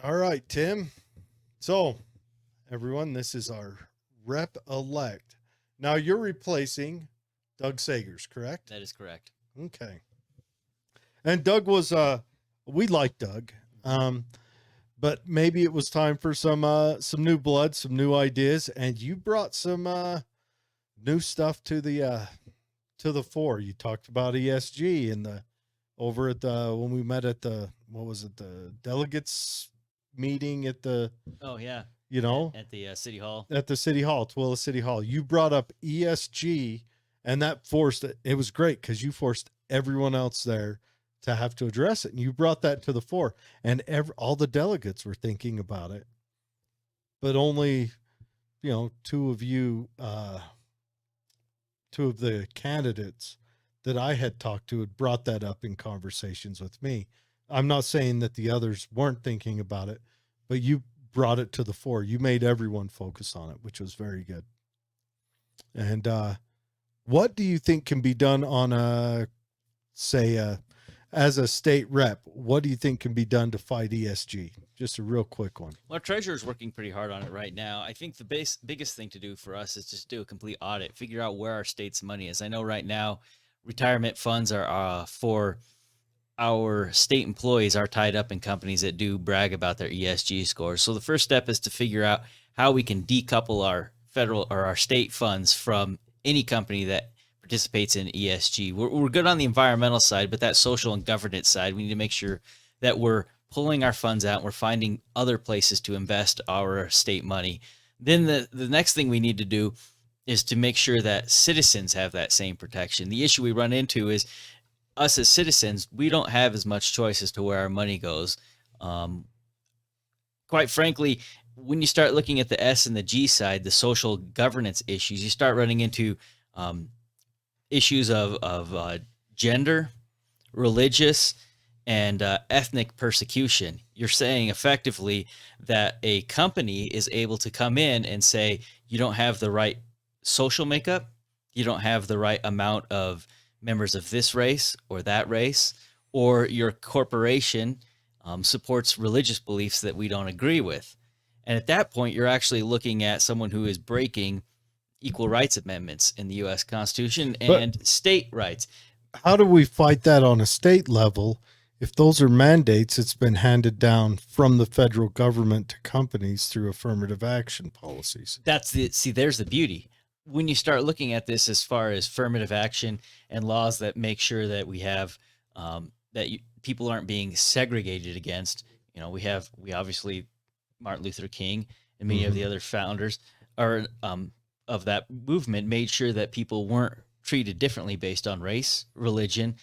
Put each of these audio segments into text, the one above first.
All right, Tim. So, everyone, this is our rep elect. Now you're replacing Doug Sagers, correct? That is correct. Okay. And Doug was we like Doug. Um but maybe it was time for some new blood, some new ideas, and you brought some new stuff to the fore. You talked about ESG and the over at the when we met at the what was it, the delegates meeting at the Oh yeah, you at, know at the city hall. at the city hall, Tooele City Hall. You brought up ESG, and that forced it. It was great because you forced everyone else there to have to address it, and you brought that to the fore. And all the delegates were thinking about it, but only two of the candidates that I had talked to had brought that up in conversations with me. I'm not saying that the others weren't thinking about it, but you brought it to the fore. You made everyone focus on it, which was very good. And what do you think can be done on as a state rep? What do you think can be done to fight ESG? Just a real quick one. Well, our treasurer's working pretty hard on it right now. I think the biggest thing to do for us is just do a complete audit, figure out where our state's money is. I know right now, retirement funds are for our state employees are tied up in companies that do brag about their ESG scores. So the first step is to figure out how we can decouple our federal or our state funds from any company that participates in ESG. We're good on the environmental side, but that social and governance side, we need to make sure that we're pulling our funds out. We're finding other places to invest our state money. Then the next thing we need to do is to make sure that citizens have that same protection. The issue we run into is us as citizens, we don't have as much choice as to where our money goes. Quite frankly, when you start looking at the S and the G side, the social governance issues, you start running into issues of gender, religious, and ethnic persecution. You're saying effectively that a company is able to come in and say, you don't have the right social makeup, you don't have the right amount of members of this race or that race, or your corporation supports religious beliefs that we don't agree with. And at that point, you're actually looking at someone who is breaking equal rights amendments in the U.S. Constitution and state rights. How do we fight that on a state level if those are mandates that's been handed down from the federal government to companies through affirmative action policies? There's the beauty. When you start looking at this as far as affirmative action and laws that make sure that we have people aren't being segregated against, we obviously Martin Luther King and many of the other founders are of that movement made sure that people weren't treated differently based on race, religion,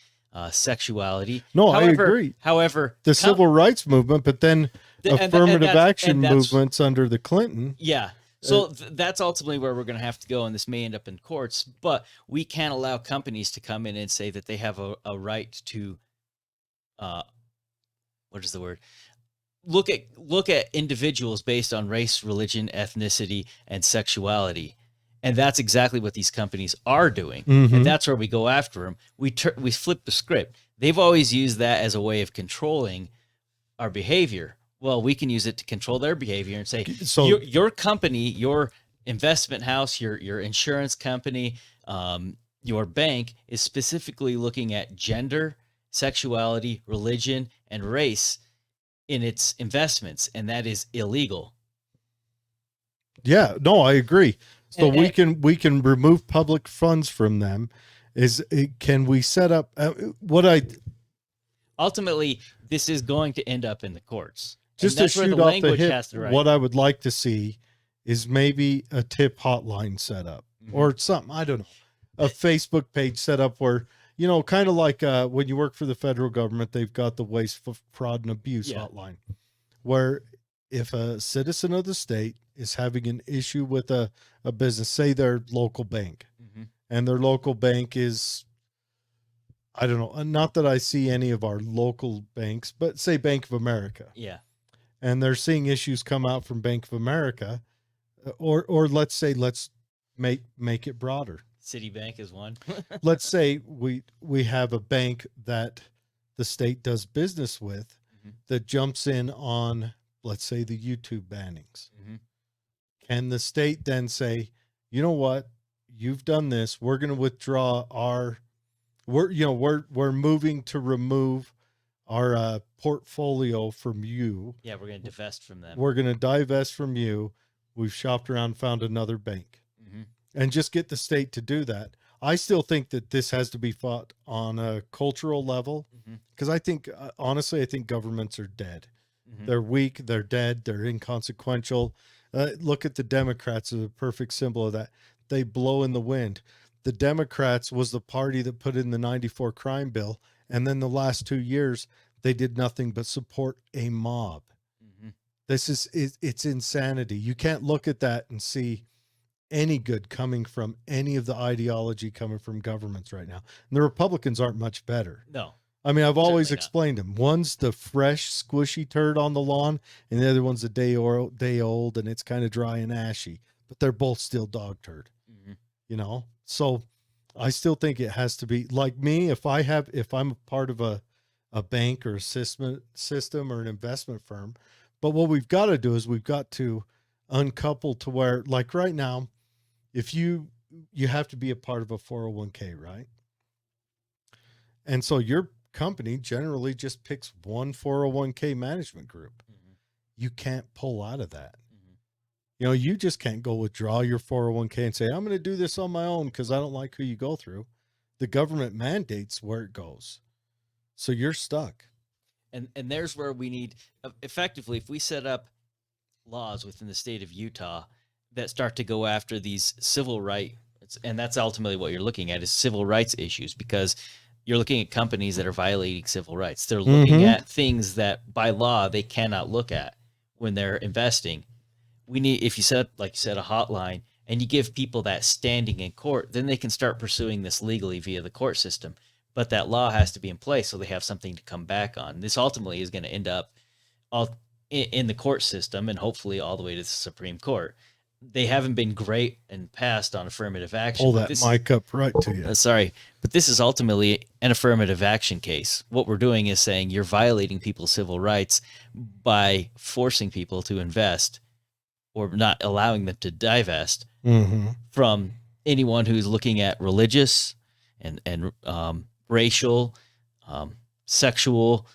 sexuality. No, I agree. However, the civil rights movement, but then affirmative action movements under the Clinton. Yeah. So that's ultimately where we're going to have to go, and this may end up in courts, but we can't allow companies to come in and say that they have a right to, what is the word? Look at individuals based on race, religion, ethnicity, and sexuality. And that's exactly what these companies are doing. And that's where we go after them. We flip the script. They've always used that as a way of controlling our behavior. Well, we can use it to control their behavior and say, so your company, your investment house, your insurance company, your bank is specifically looking at gender, sexuality, religion, and race in its investments, and that is illegal. Yeah, no, I agree. So we can remove public funds from them. Can we set up ultimately this is going to end up in the courts. Just to shoot off the hip, what I would like to see is maybe a tip hotline set up or something. I don't know, a Facebook page set up where, kind of like when you work for the federal government, they've got the waste, fraud, and abuse hotline, where if a citizen of the state is having an issue with a business, say their local bank, and their local bank is, I don't know, not that I see any of our local banks, but say Bank of America. Yeah. And they're seeing issues come out from Bank of America, or let's make it broader. Citibank is one. Let's say we have a bank that the state does business with that jumps in on let's say the YouTube bannings. Mm-hmm. Can the state then say, you know what, you've done this, we're going to withdraw we're moving to remove our portfolio from you. Yeah, we're going to divest from them. We're going to divest from you. We've shopped around, found another bank, and just get the state to do that. I still think that this has to be fought on a cultural level, because I think, honestly, I think governments are dead. They're weak. They're dead. They're inconsequential. Look at the Democrats as a perfect symbol of that. They blow in the wind. The Democrats was the party that put in the 94 crime bill. And then the last 2 years, they did nothing but support a mob. It's insanity. You can't look at that and see any good coming from any of the ideology coming from governments right now. And the Republicans aren't much better. No. I mean, I've always explained them. One's the fresh, squishy turd on the lawn, and the other one's a day old, and it's kind of dry and ashy. But they're both still dog turd, So I still think it has to be like me. If I'm a part of a bank or a system or an investment firm, but what we've got to do is we've got to uncouple to where, like right now, if you have to be a part of a 401k, right? And so your company generally just picks one 401k management group. You can't pull out of that. You just can't go withdraw your 401k and say, I'm going to do this on my own because I don't like who you go through. The government mandates where it goes. So you're stuck. And there's where we need, effectively, if we set up laws within the state of Utah that start to go after these civil rights, and that's ultimately what you're looking at is civil rights issues, because you're looking at companies that are violating civil rights. They're looking at things that by law they cannot look at when they're investing. We need, if you set, like you said, a hotline and you give people that standing in court, then they can start pursuing this legally via the court system. But that law has to be in place so they have something to come back on. This ultimately is going to end up all in the court system and hopefully all the way to the Supreme Court. They haven't been great and passed on affirmative action. Pull that mic up right to you. Sorry, but this is ultimately an affirmative action case. What we're doing is saying you're violating people's civil rights by forcing people to invest or not allowing them to divest from anyone who's looking at religious and racial, sexual,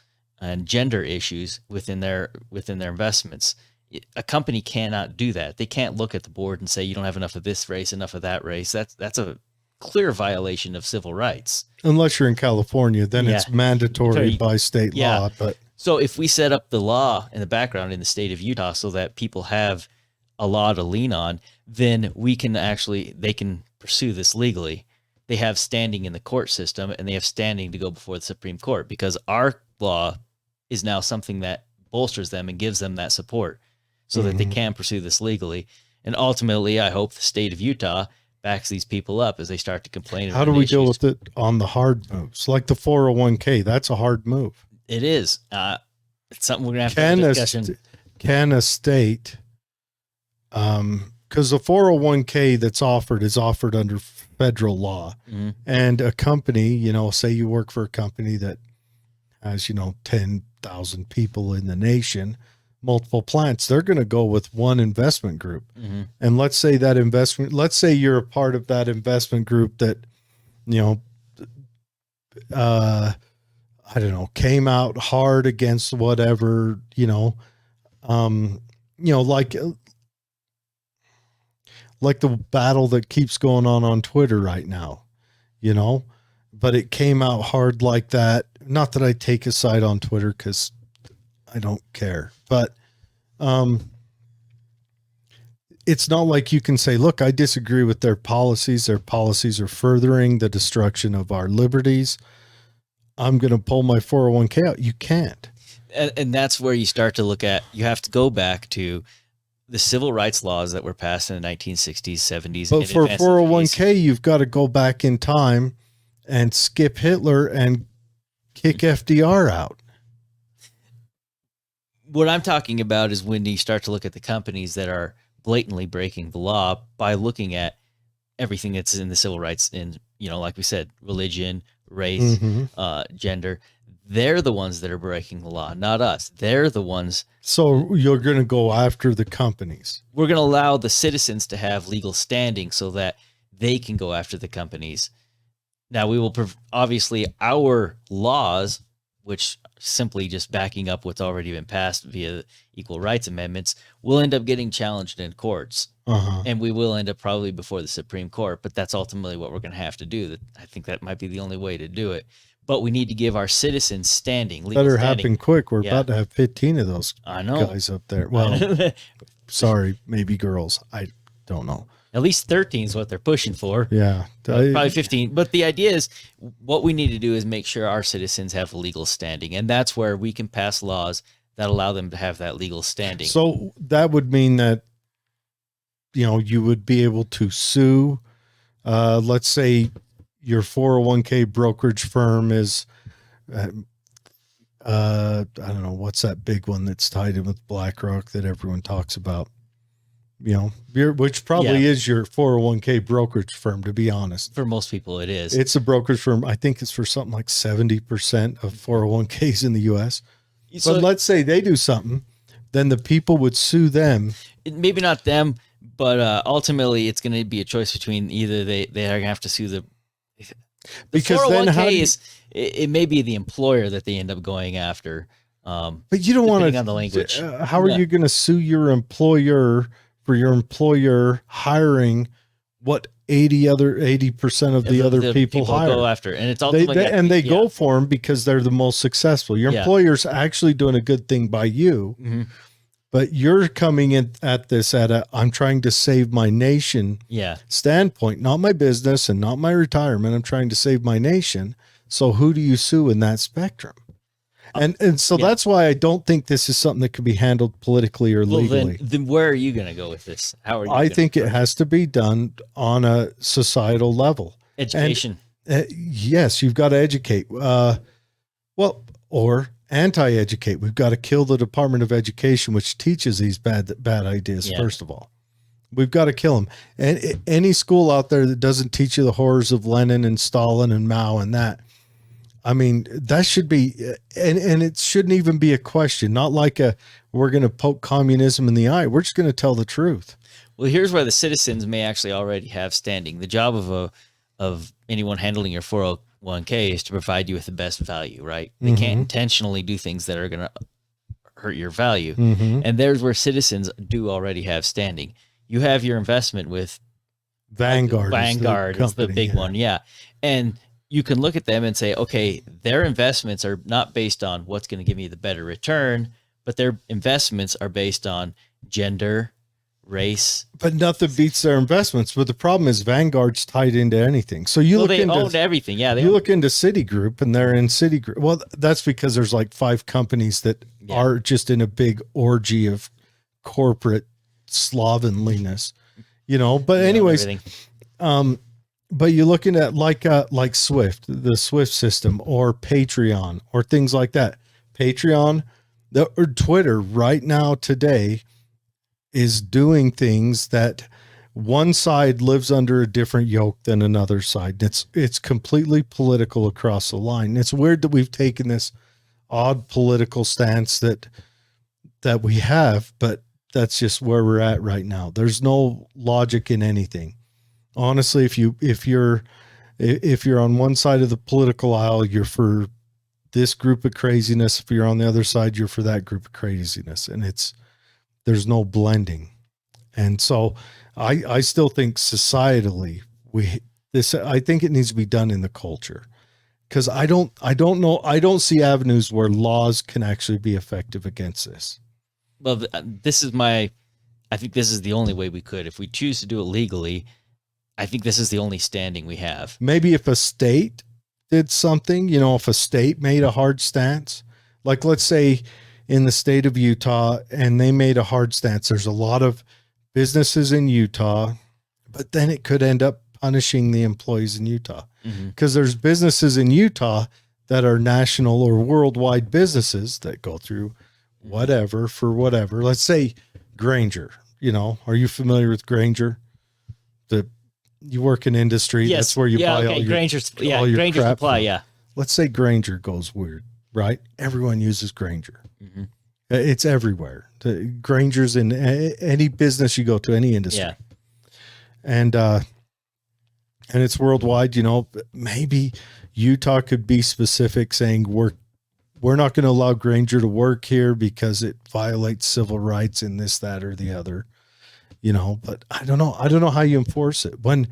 and gender issues within their investments. A company cannot do that. They can't look at the board and say you don't have enough of this race, enough of that race. That's a clear violation of civil rights. Unless you're in California, then it's mandatory by state law. But so if we set up the law in the background in the state of Utah so that people have a law to lean on, then they can pursue this legally. They have standing in the court system and they have standing to go before the Supreme Court because our law is now something that bolsters them and gives them that support so that they can pursue this legally. And ultimately, I hope the state of Utah backs these people up as they start to complain. How do we deal with it on the hard moves? Like the 401k, that's a hard move. It is. It's something we're going to have to have a discussion. Can a state, because the 401k that's offered is offered under federal law, and a company, say you work for a company that has, 10,000 people in the nation, multiple plants, they're going to go with one investment group. And let's say you're a part of that investment group that, came out hard against whatever, like the battle that keeps going on Twitter right now, but it came out hard like that. Not that I take a side on Twitter because I don't care, but it's not like you can say, look, I disagree with their policies. Their policies are furthering the destruction of our liberties. I'm going to pull my 401k out. You can't. And that's where you start to look at, you have to go back to the civil rights laws that were passed in the 1960s, 70s. But for 401k, you've got to go back in time and skip Hitler and kick FDR out. What I'm talking about is when you start to look at the companies that are blatantly breaking the law by looking at everything that's in the civil rights in, like we said, religion, race, gender. They're the ones that are breaking the law, not us. They're the ones. So you're going to go after the companies. We're going to allow the citizens to have legal standing so that they can go after the companies. Now, we will obviously our laws, which simply just backing up what's already been passed via equal rights amendments, will end up getting challenged in courts. And we will end up probably before the Supreme Court, but that's ultimately what we're going to have to do. I think that might be the only way to do it. But we need to give our citizens standing. Better happen quick. We're about to have 15 of those guys up there. Well, sorry, maybe girls. I don't know. At least 13 is what they're pushing for. Yeah. Probably 15. But the idea is what we need to do is make sure our citizens have legal standing. And that's where we can pass laws that allow them to have that legal standing. So that would mean that, you would be able to sue, let's say your 401k brokerage firm is, I don't know, what's that big one that's tied in with BlackRock that everyone talks about, which probably is your 401k brokerage firm, to be honest. For most people, it is. It's a brokerage firm. I think it's for something like 70% of 401ks in the U.S. So but let's say they do something, then the people would sue them. Maybe not them, but ultimately it's going to be a choice between either they are going to have to sue the because 401k it may be the employer that they end up going after. But you don't want to on the language. How are you going to sue your employer for your employer hiring what 80% of the other people hire? Go after, and it's ultimately they go for them because they're the most successful. Your employer's actually doing a good thing by you, but you're coming in at this I'm trying to save my nation standpoint, not my business and not my retirement. I'm trying to save my nation. So who do you sue in that spectrum? And so that's why I don't think this is something that can be handled politically or legally. Then where are you going to go with this? How are you? I think it has to be done on a societal level. Education. And, yes, you've got to educate. Or anti-educate. We've got to kill the Department of Education, which teaches these bad ideas. First of all, we've got to kill them. And any school out there that doesn't teach you the horrors of Lenin and Stalin and Mao and that. I mean, that should be, and it shouldn't even be a question. Not like we're going to poke communism in the eye. We're just going to tell the truth. Well, here's where the citizens may actually already have standing. The job of anyone handling your 401k is to provide you with the best value, right? They can't intentionally do things that are going to hurt your value. And there's where citizens do already have standing. You have your investment with Vanguard. Is the big one. Yeah. And you can look at them and say, okay, their investments are not based on what's going to give me the better return, but their investments are based on gender, race. But nothing beats their investments. But the problem is Vanguard's tied into anything. So you they own everything. Yeah. You look into Citigroup and they're in Citigroup. Well, that's because there's like 5 companies that are just in a big orgy of corporate slovenliness, but anyways, but you're looking at like Swift, the Swift system, or Patreon, or things like that. Patreon, or Twitter right now today is doing things that one side lives under a different yoke than another side. It's completely political across the line. It's weird that we've taken this odd political stance that we have, but that's just where we're at right now. There's no logic in anything. Honestly, if you're on one side of the political aisle, you're for this group of craziness. If you're on the other side, you're for that group of craziness, and there's no blending. And so I still think societally I think it needs to be done in the culture, because I don't see avenues where laws can actually be effective against this. Well, I think this is the only way we could. If we choose to do it legally, I think this is the only standing we have. Maybe if a state did something, if a state made a hard stance, like let's say in the state of Utah, and they made a hard stance. There's a lot of businesses in Utah, but then it could end up punishing the employees in Utah, because there's businesses in Utah that are national or worldwide businesses that go through whatever for whatever. Let's say Grainger, are you familiar with Grainger? You work in industry. Yes. That's where you buy all your Grainger's all your Grainger's crap supply. from. Yeah. Let's say Grainger goes weird. right? Everyone uses Grainger. Mm-hmm. It's everywhere. Grainger's in any business you go to, any industry. Yeah. And it's worldwide. You know, maybe Utah could be specific, saying we're not going to allow Grainger to work here because it violates civil rights in this, that, or the other. You know, but I don't know. I don't know how you enforce it when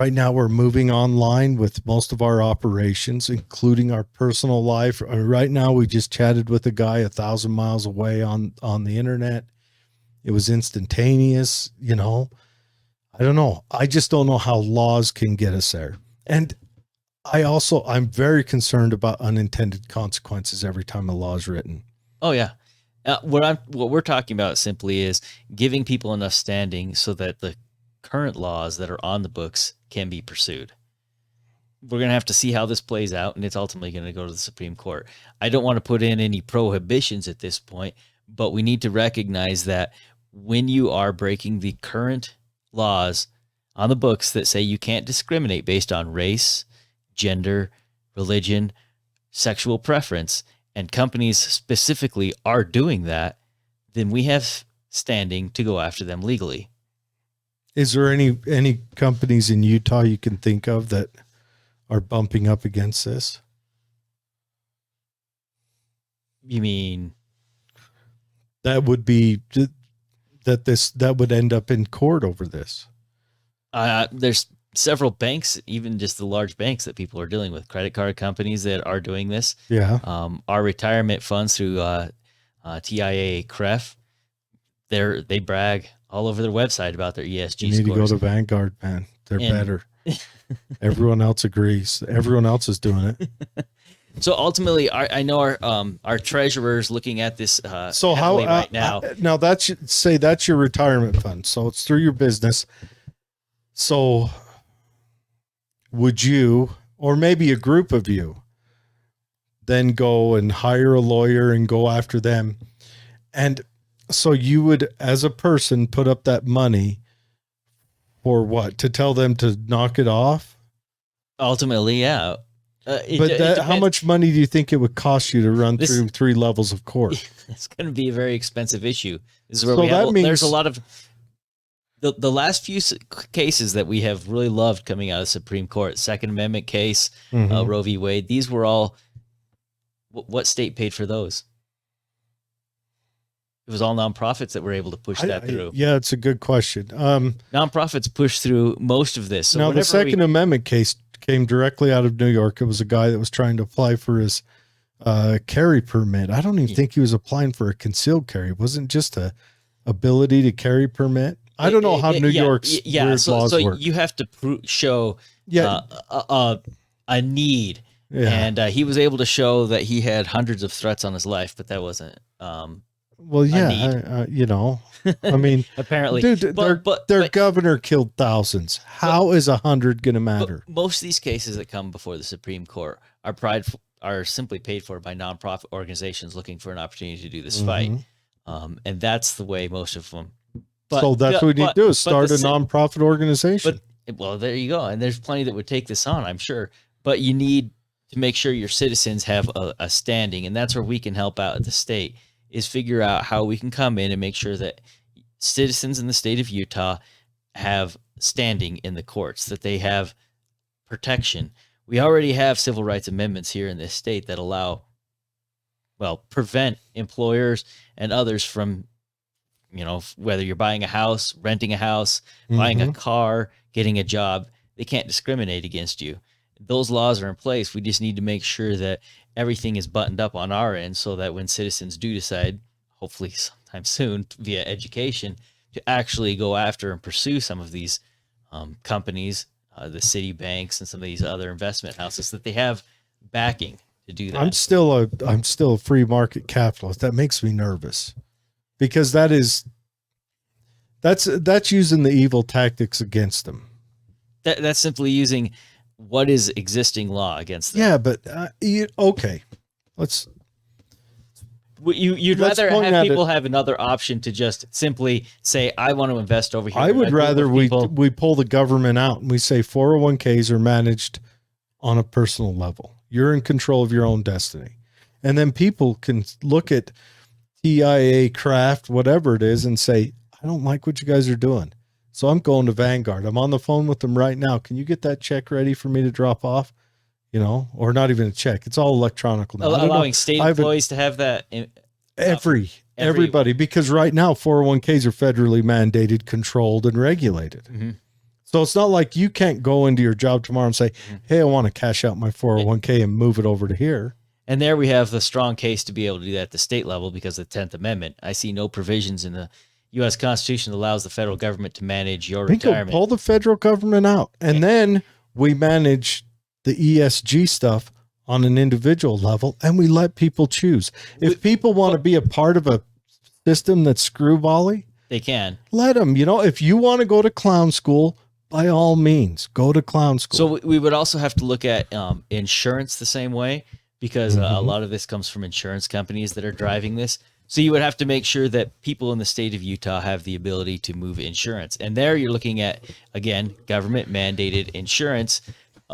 right now we're moving online with most of our operations, including our personal life. Right now, we just chatted with a guy 1,000 miles away on the internet. It was instantaneous. You know, I don't know. I just don't know how laws can get us there. And I'm very concerned about unintended consequences every time a law is written. Oh yeah. What we're talking about simply is giving people enough standing so that the current laws that are on the books can be pursued. We're going to have to see how this plays out, and it's ultimately going to go to the Supreme Court. I don't want to put in any prohibitions at this point, but we need to recognize that when you are breaking the current laws on the books that say you can't discriminate based on race, gender, religion, sexual preference, and companies specifically are doing that, then we have standing to go after them legally. Is there any companies in Utah you can think of that are bumping up against this? You mean that would be that would end up in court over this? There's several banks, even just the large banks that people are dealing with, credit card companies that are doing this. Yeah. Our retirement funds through TIA CREF, they brag all over their website about their ESG you need scores. To go to Vanguard, man. They're better. Everyone else agrees. Everyone else is doing it. So ultimately, I know our treasurer's looking at this. So how right now? Now that's your retirement fund. So it's through your business. So would you, or maybe a group of you, then go and hire a lawyer and go after them? And so you would, as a person, put up that money for what? To tell them to knock it off? Ultimately, yeah. How much money do you think it would cost you to run through 3 levels of court? It's going to be a very expensive issue. This is where there's a lot of the last few cases that we have really loved coming out of the Supreme Court, Second Amendment case, Roe v. Wade. These were all, what state paid for those? It was all nonprofits that were able to push that through. Yeah, it's a good question. Nonprofits pushed through most of this. So now, the Second Amendment case came directly out of New York. It was a guy that was trying to apply for his carry permit. I don't even think he was applying for a concealed carry. It wasn't just a ability to carry permit. I don't know how New York's weird laws work. You have to show a need. Yeah. And he was able to show that he had hundreds of threats on his life, but that wasn't well, yeah, you know, I mean, apparently, dude, their governor killed thousands. How is 100 going to matter? Most of these cases that come before the Supreme Court are simply paid for by nonprofit organizations looking for an opportunity to do this fight, and that's the way most of them. So that's what we need to do: is start a nonprofit organization. Well, there you go, and there's plenty that would take this on, I'm sure. But you need to make sure your citizens have a standing, and that's where we can help out at the state. Is figure out how we can come in and make sure that citizens in the state of Utah have standing in the courts, that they have protection. We already have civil rights amendments here in this state that prevent employers and others from, whether you're buying a house, renting a house, buying a car, getting a job, they can't discriminate against you. Those laws are in place. We just need to make sure that everything is buttoned up on our end so that when citizens do decide, hopefully sometime soon via education, to actually go after and pursue some of these companies, the city banks and some of these other investment houses, that they have backing to do that. I'm still a free market capitalist. That makes me nervous because that's using the evil tactics against them. That's simply using what is existing law against them. Yeah, but okay. You'd rather have people have another option to just simply say, I want to invest over here. I would rather we pull the government out and we say 401ks are managed on a personal level. You're in control of your own destiny. And then people can look at TIA Craft, whatever it is, and say, I don't like what you guys are doing. So I'm going to Vanguard. I'm on the phone with them right now. Can you get that check ready for me to drop off? You know, or not even a check. It's all electronic now. Allowing state employees to have that. Everybody, because right now 401ks are federally mandated, controlled, and regulated. Mm-hmm. So it's not like you can't go into your job tomorrow and say, hey, I want to cash out my 401k and move it over to here. And there we have the strong case to be able to do that at the state level because of the 10th Amendment. I see no provisions in the U.S. Constitution that allows the federal government to manage your retirement. Pull the federal government out. And then we manage the ESG stuff on an individual level, and we let people choose. If people want to be a part of a system that's screwbally, they can. Let them. You know, if you want to go to clown school, by all means, go to clown school. So we would also have to look at insurance the same way, because a lot of this comes from insurance companies that are driving this. So you would have to make sure that people in the state of Utah have the ability to move insurance. And there you're looking at, again, government mandated insurance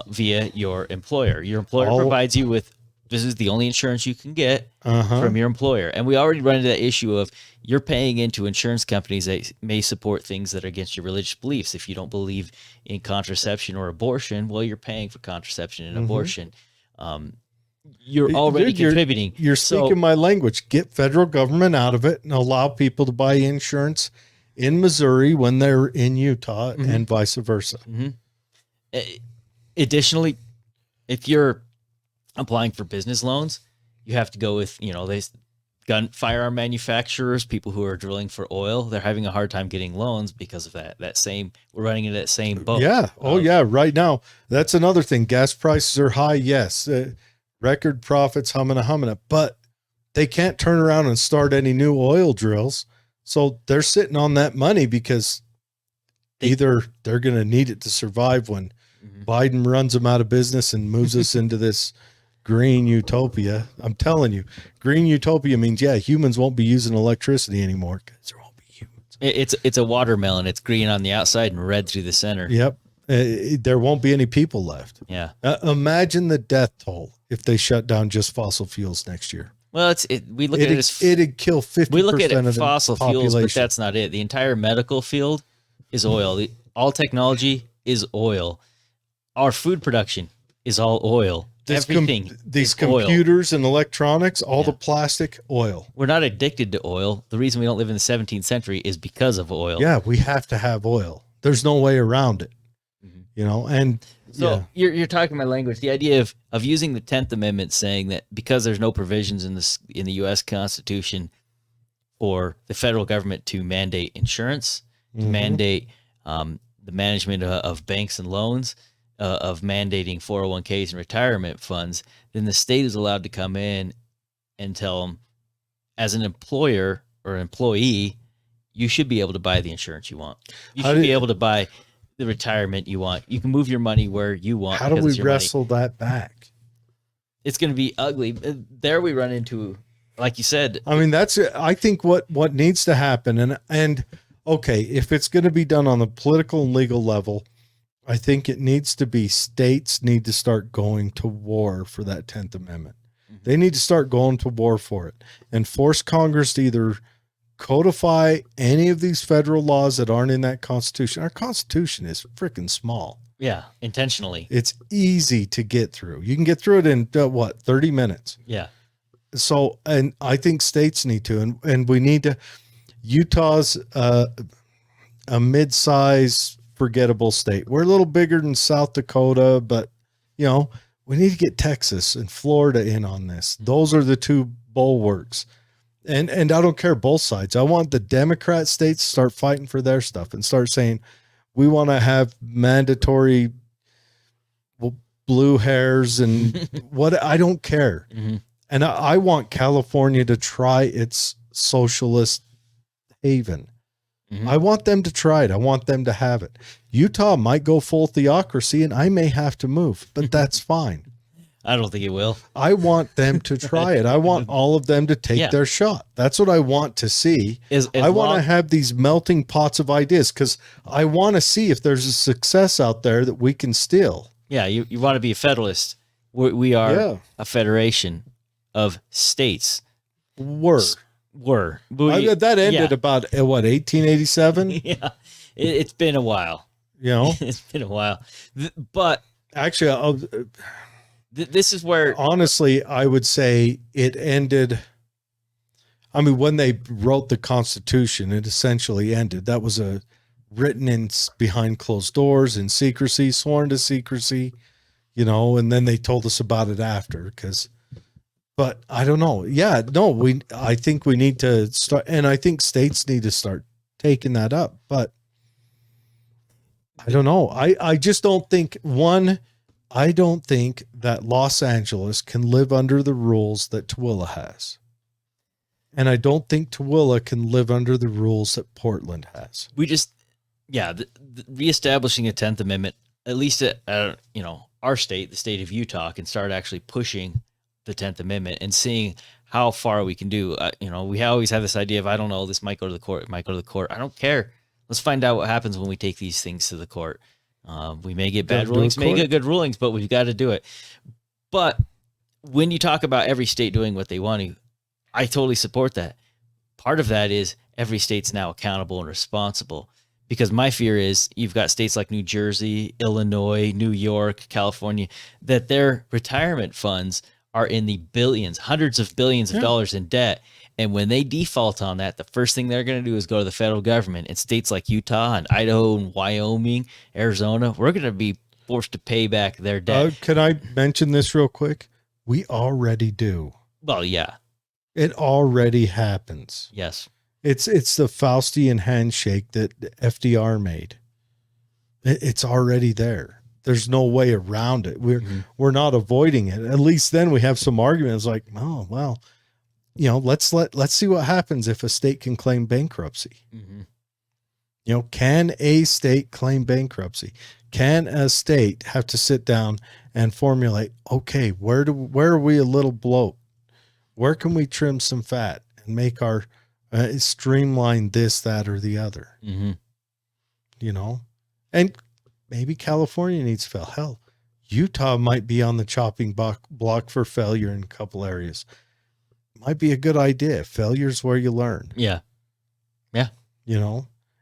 via your employer. Your employer provides you with, this is the only insurance you can get from your employer. And we already run into that issue of you're paying into insurance companies that may support things that are against your religious beliefs. If you don't believe in contraception or abortion, well, you're paying for contraception and abortion. You're already contributing. You're speaking my language. Get federal government out of it and allow people to buy insurance in Missouri when they're in Utah and vice versa. Additionally, if you're applying for business loans, you have to go with, firearm manufacturers, people who are drilling for oil. They're having a hard time getting loans because of that. We're running into that same boat. Yeah. Right now, that's another thing. Gas prices are high. Yes. Record profits, humming, but they can't turn around and start any new oil drills. So they're sitting on that money because either they're going to need it to survive when Biden runs them out of business and moves us into this green utopia. I'm telling you, green utopia means, humans won't be using electricity anymore because there won't be humans. It's a watermelon. It's green on the outside and red through the center. Yep. There won't be any people left. Yeah. Imagine the death toll if they shut down just fossil fuels next year. Well, we look at it as it'd kill 50%. We look at it of the fossil population. fuels, but that's not it. The entire medical field is oil. All technology is oil. Our food production is all oil. Everything. These computers and electronics, all the plastic, oil. We're not addicted to oil. The reason we don't live in the 17th century is because of oil. Yeah, we have to have oil. There's no way around it. And so you're talking my language. The idea of using the 10th Amendment, saying that because there's no provisions in the U.S. Constitution for the federal government to mandate insurance, to mandate the management of banks and loans, of mandating 401ks and retirement funds, then the state is allowed to come in and tell them, as an employer or employee, you should be able to buy the insurance you want. You should be able to buy the retirement you want. You can move your money where you want. How do we wrestle that back? It's going to be ugly. There we run into, like you said. I mean, I think what needs to happen. And okay, if it's going to be done on the political and legal level, I think it needs to be states need to start going to war for that 10th Amendment. They need to start going to war for it and force Congress to either codify any of these federal laws that aren't in that Constitution. Our Constitution is freaking small. Yeah, intentionally. It's easy to get through. You can get through it in 30 minutes. Yeah. So, and I think states need to, and we need to. Utah's a mid-size forgettable state. We're a little bigger than South Dakota, but we need to get Texas and Florida in on this. Those are the two bulwarks. And I don't care both sides. I want the Democrat states to start fighting for their stuff and start saying, we want to have mandatory blue hairs and what, I don't care. And I want California to try its socialist haven. I want them to try it. I want them to have it. Utah might go full theocracy and I may have to move, but that's fine. I don't think it will. I want them to try it. I want all of them to take their shot. That's what I want to see. I want to have these melting pots of ideas because I want to see if there's a success out there that we can steal. Yeah, you want to be a federalist. We are a federation of states Were. That ended about, what, 1887? Yeah, it's been a while. You know? It's been a while. But actually, this is where... Honestly, I would say it ended... I mean, when they wrote the Constitution, it essentially ended. That was written in behind closed doors in secrecy, sworn to secrecy, you know, and then they told us about it after but I don't know. Yeah, no, I think we need to start, and I think states need to start taking that up, but I don't know. I just don't think I don't think that Los Angeles can live under the rules that Tooele has. And I don't think Tooele can live under the rules that Portland has. The reestablishing a 10th Amendment, at least at our state, the state of Utah, can start actually pushing the 10th Amendment and seeing how far we can do. We always have this idea of, I don't know, this might go to the court, it might go to the court. I don't care. Let's find out what happens when we take these things to the court. We may get bad rulings, may get good rulings, but we've got to do it. But when you talk about every state doing what they want to, I totally support that. Part of that is every state's now accountable and responsible, because my fear is you've got states like New Jersey, Illinois, New York, California, that their retirement funds are in the billions, hundreds of billions of dollars in debt. And when they default on that, the first thing they're going to do is go to the federal government. And states like Utah and Idaho and Wyoming, Arizona, we're going to be forced to pay back their debt. Can I mention this real quick? We already do. Well, yeah. It already happens. Yes. It's the Faustian handshake that FDR made. It's already there. There's no way around it. We're not avoiding it. At least then we have some arguments like, oh, well, let's see what happens if a state can claim bankruptcy. Mm-hmm. Can a state claim bankruptcy? Can a state have to sit down and formulate, okay, where are we a little bloat? Where can we trim some fat and make our streamline this, that, or the other? Mm-hmm. And maybe California needs fail. Hell, Utah might be on the chopping block for failure in a couple areas. Might be a good idea. Failure's where you learn. Yeah. Yeah.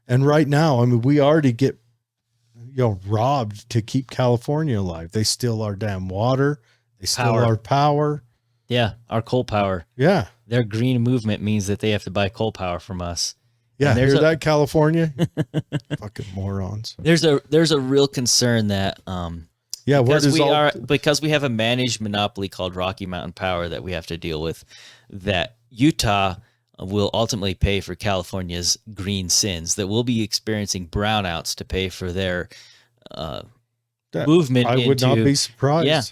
And right now, I mean, we already get, robbed to keep California alive. They steal our damn water. They steal our power. Yeah, our coal power. Yeah. Their green movement means that they have to buy coal power from us. Yeah, hear that, California? Fucking morons. There's a real concern that because we have a managed monopoly called Rocky Mountain Power that we have to deal with, that Utah will ultimately pay for California's green sins, that we'll be experiencing brownouts to pay for their movement. I would not be surprised. Yeah.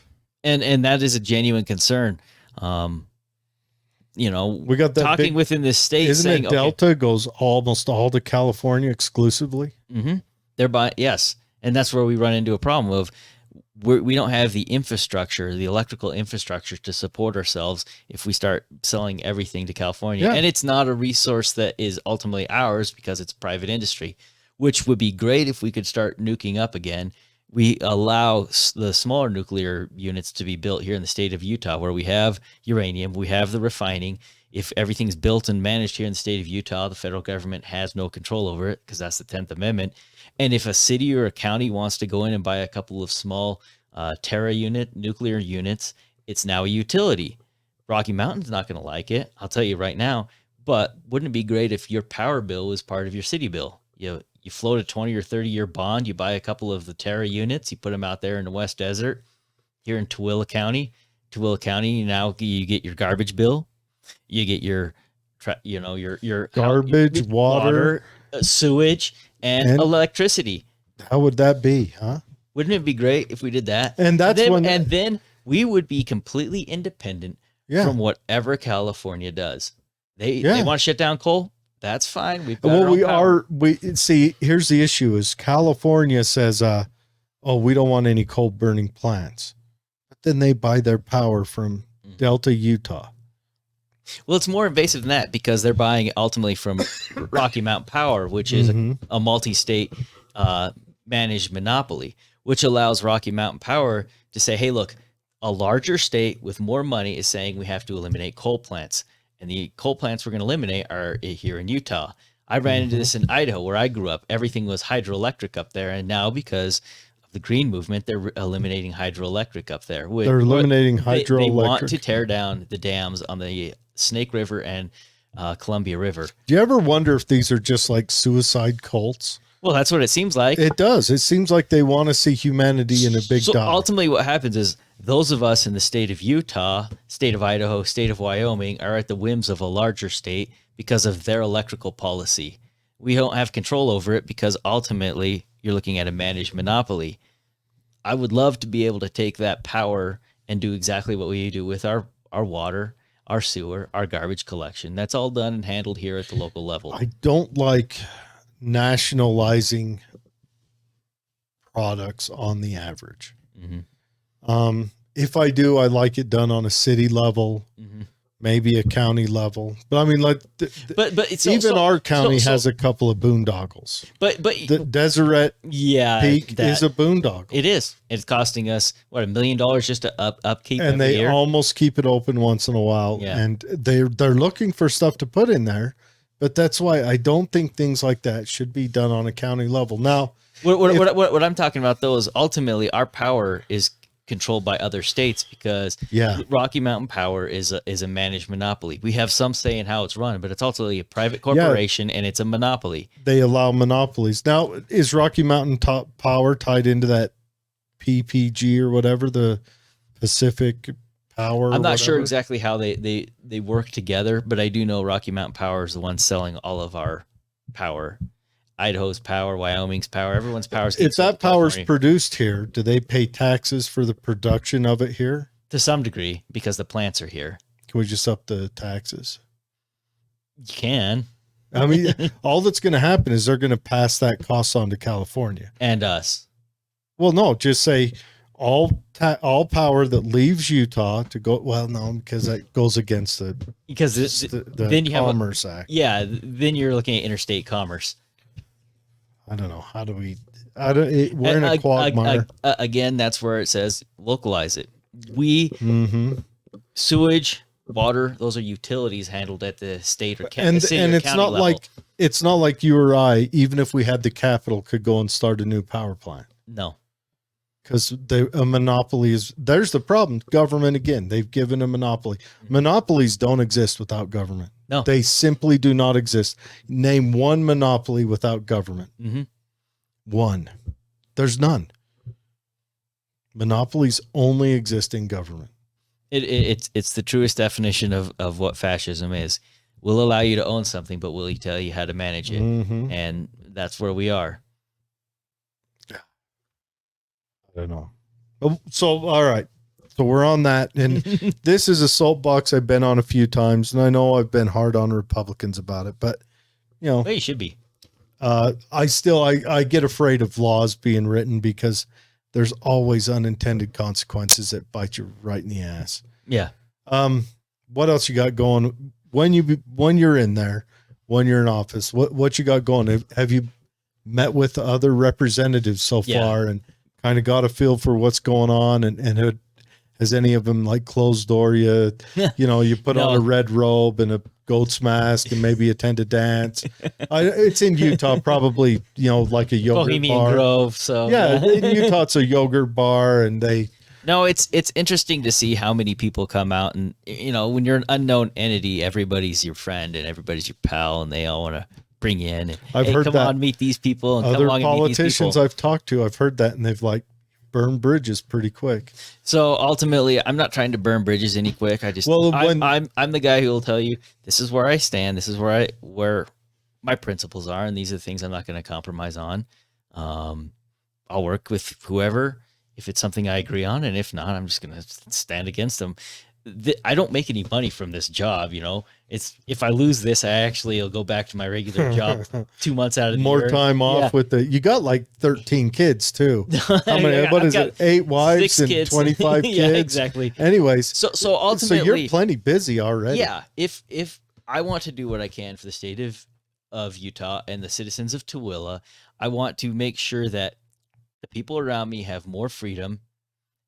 And that is a genuine concern. We got that talking within this state. Isn't it Delta goes almost all to California exclusively? Mm-hmm. Yes. And that's where we run into a problem of we don't have the infrastructure, the electrical infrastructure to support ourselves if we start selling everything to California. Yeah. And it's not a resource that is ultimately ours because it's private industry, which would be great if we could start nuking up again. We allow the smaller nuclear units to be built here in the state of Utah, where we have uranium, we have the refining. If everything's built and managed here in the state of Utah, the federal government has no control over it because that's the 10th Amendment. And if a city or a county wants to go in and buy a couple of small nuclear units, it's now a utility. Rocky Mountain's not going to like it, I'll tell you right now. But wouldn't it be great if your power bill was part of your city bill? You float a 20 or 30-year bond, you buy a couple of the Terra units, you put them out there in the West Desert, here in Tooele County. Now you get your garbage bill, you get your garbage, water, sewage, and electricity. How would that be, huh? Wouldn't it be great if we did that? And then we would be completely independent from whatever California does. They want to shut down coal. That's fine. We've got here's the issue is California says, we don't want any coal burning plants, but then they buy their power from Delta, Utah. Well, it's more invasive than that because they're buying it ultimately from Rocky Mountain Power, which is a multi-state managed monopoly, which allows Rocky Mountain Power to say, hey, look, a larger state with more money is saying we have to eliminate coal plants. And the coal plants we're going to eliminate are here in Utah. I ran into this in Idaho, where I grew up. Everything was hydroelectric up there. And now, because of the green movement, they're eliminating hydroelectric up there. They're eliminating hydroelectric. They want to tear down the dams on the Snake River and Columbia River. Do you ever wonder if these are just like suicide cults? Well, that's what it seems like. It does. It seems like they want to see humanity in a big So die. ultimately what happens is those of us in the state of Utah, state of Idaho, state of Wyoming are at the whims of a larger state because of their electrical policy. We don't have control over it because ultimately you're looking at a managed monopoly. I would love to be able to take that power and do exactly what we do with our water, our sewer, our garbage collection. That's all done and handled here at the local level. I don't like nationalizing products on the average. If I do, I like it done on a city level, maybe a county level. But I mean, like, but it's even our county has a couple of boondoggles. But the Deseret Peak is a boondoggle. It is. It's costing us what, $1 million just to upkeep, and they year? almost keep it open once in a while. Yeah. And they're looking for stuff to put in there. But that's why I don't think things like that should be done on a county level. Now, what I'm talking about, though, is ultimately our power is controlled by other states because Rocky Mountain Power is a managed monopoly. We have some say in how it's run, but it's ultimately a private corporation and it's a monopoly. They allow monopolies. Now, is Rocky Mountain Power tied into that PPG or whatever, the Pacific Power? I'm not sure exactly how they work together, but I do know Rocky Mountain Power is the one selling all of our power. Idaho's power, Wyoming's power, everyone's power. If that power is produced here, do they pay taxes for the production of it here? To some degree, because the plants are here. Can we just up the taxes? You can. I mean, all that's going to happen is they're going to pass that cost on to California. And us. Well, no, just say all power that leaves Utah to go. Well, no, because that goes against the then you Commerce Act. Yeah, then you're looking at interstate commerce. I don't know. How do we? We're in a quagmire. Again, that's where it says localize it. Sewage, water, those are utilities handled at the state or county. And it's not level. Like it's not like you or I, even if we had the capital, could go and start a new power plant. No, because a monopoly is. There's the problem. Government again. They've given a monopoly. Monopolies don't exist without government. No, they simply do not exist. Name one monopoly without government. One. There's none. Monopolies only exist in government. It's the truest definition of what fascism is. We'll allow you to own something, but we'll tell you how to manage it. And that's where we are. I don't know. So, all right. So we're on that, and this is a soapbox I've been on a few times, and I know I've been hard on Republicans about it, but you know, well, you should be. I get afraid of laws being written because there's always unintended consequences that bite you right in the ass. Yeah. What else you got going when you're in there, when you're in office? What you got going? Have you met with other representatives so far and kind of got a feel for what's going on, and has any of them like closed door you? You know, you put on a red robe and a goat's mask and maybe attend a dance. It's in Utah, probably, you know, like a yogurt Bohemian bar. Grove. So yeah, in Utah, it's a yogurt bar, and they. No, it's interesting to see how many people come out, and you know, when you're an unknown entity, everybody's your friend and everybody's your pal, and they all want to bring you in. And, I've heard come that on, meet these people. And other come along politicians and meet these people. I've talked to, I've heard that, and they've like burned bridges pretty quick. So ultimately, I'm not trying to burn bridges any quick. I'm the guy who will tell you this is where I stand. This is where my principles are, and these are the things I'm not going to compromise on. I'll work with whoever if it's something I agree on, and if not, I'm just going to stand against them. I don't make any money from this job, you know. It's if I lose this, will go back to my regular job 2 months out of the more year. time off with you got like 13 kids too. How many? What is it? 8 wives and kids. 25 kids. Yeah, exactly. Anyways, so ultimately, so you're plenty busy already. Yeah. If I want to do what I can for the state of Utah and the citizens of Tooele, I want to make sure that the people around me have more freedom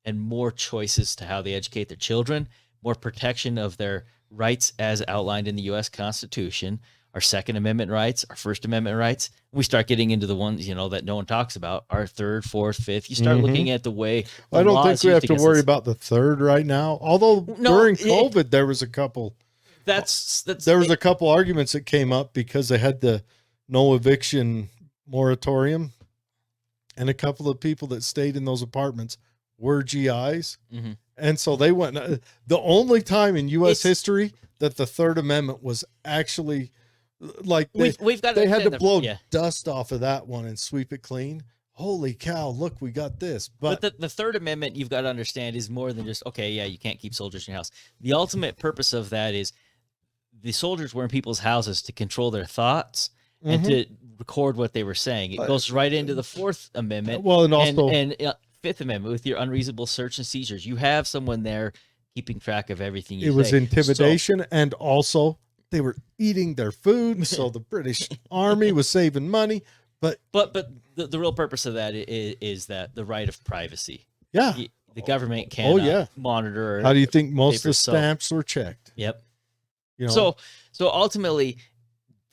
and more choices to how they educate their children, more protection of their rights as outlined in the U.S. Constitution, our Second Amendment rights, our First Amendment rights. We start getting into the ones, that no one talks about, our third, fourth, fifth. You start looking at the way I don't think we have to worry about the third right now. Although during COVID, there was a couple. There was a couple arguments that came up because they had the no eviction moratorium, and a couple of people that stayed in those apartments were GIs. Mm-hmm. And so they went, the only time in U.S. history that the Third Amendment was actually like, they had to blow dust off of that one and sweep it clean. Holy cow, look, we got this. But the Third Amendment, you've got to understand, is more than just, okay, yeah, you can't keep soldiers in your house. The ultimate purpose of that is the soldiers were in people's houses to control their thoughts and to record what they were saying. It goes right into the Fourth Amendment. Well, and also and Fifth Amendment with your unreasonable search and seizures. You have someone there keeping track of everything you say. It was intimidation, and also they were eating their food, so the British Army was saving money. But the real purpose of that is that the right of privacy. Yeah. The government can't monitor. How do you think most of the stamps were checked? Yep. So ultimately,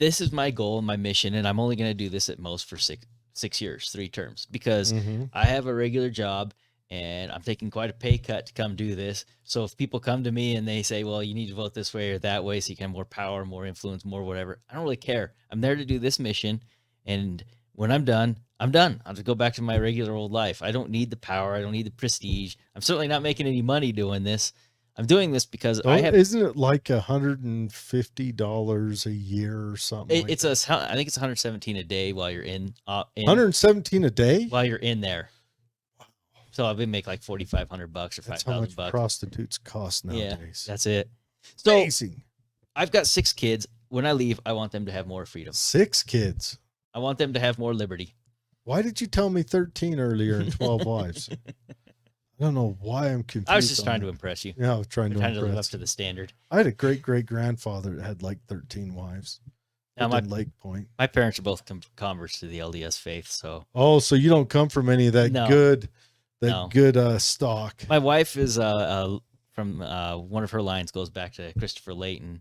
this is my goal and my mission, and I'm only going to do this at most for six years, 3 terms, because I have a regular job and I'm taking quite a pay cut to come do this. So if people come to me and they say, well, you need to vote this way or that way so you can have more power, more influence, more whatever, I don't really care. I'm there to do this mission. And when I'm done, I'm done. I'll just go back to my regular old life. I don't need the power. I don't need the prestige. I'm certainly not making any money doing this. I'm doing this because isn't it like $150 a year or something? I think it's $117 a day while you're in. $117 a day while you're in there. So I've been make like $4,500 or $5,000. That's how much prostitutes cost nowadays. Yeah, that's it. So amazing. I've got 6 kids. When I leave, I want them to have more freedom. 6 kids. I want them to have more liberty. Why did you tell me 13 earlier and 12 wives? I don't know why I'm confused. I was just trying to impress you. Yeah, I was trying to live up to the standard. I had a great-great-grandfather that had like 13 wives. Now Lake Point. My parents are both converts to the LDS faith, so. Oh, so you don't come from any of that good stock. My wife is from one of her lines goes back to Christopher Layton,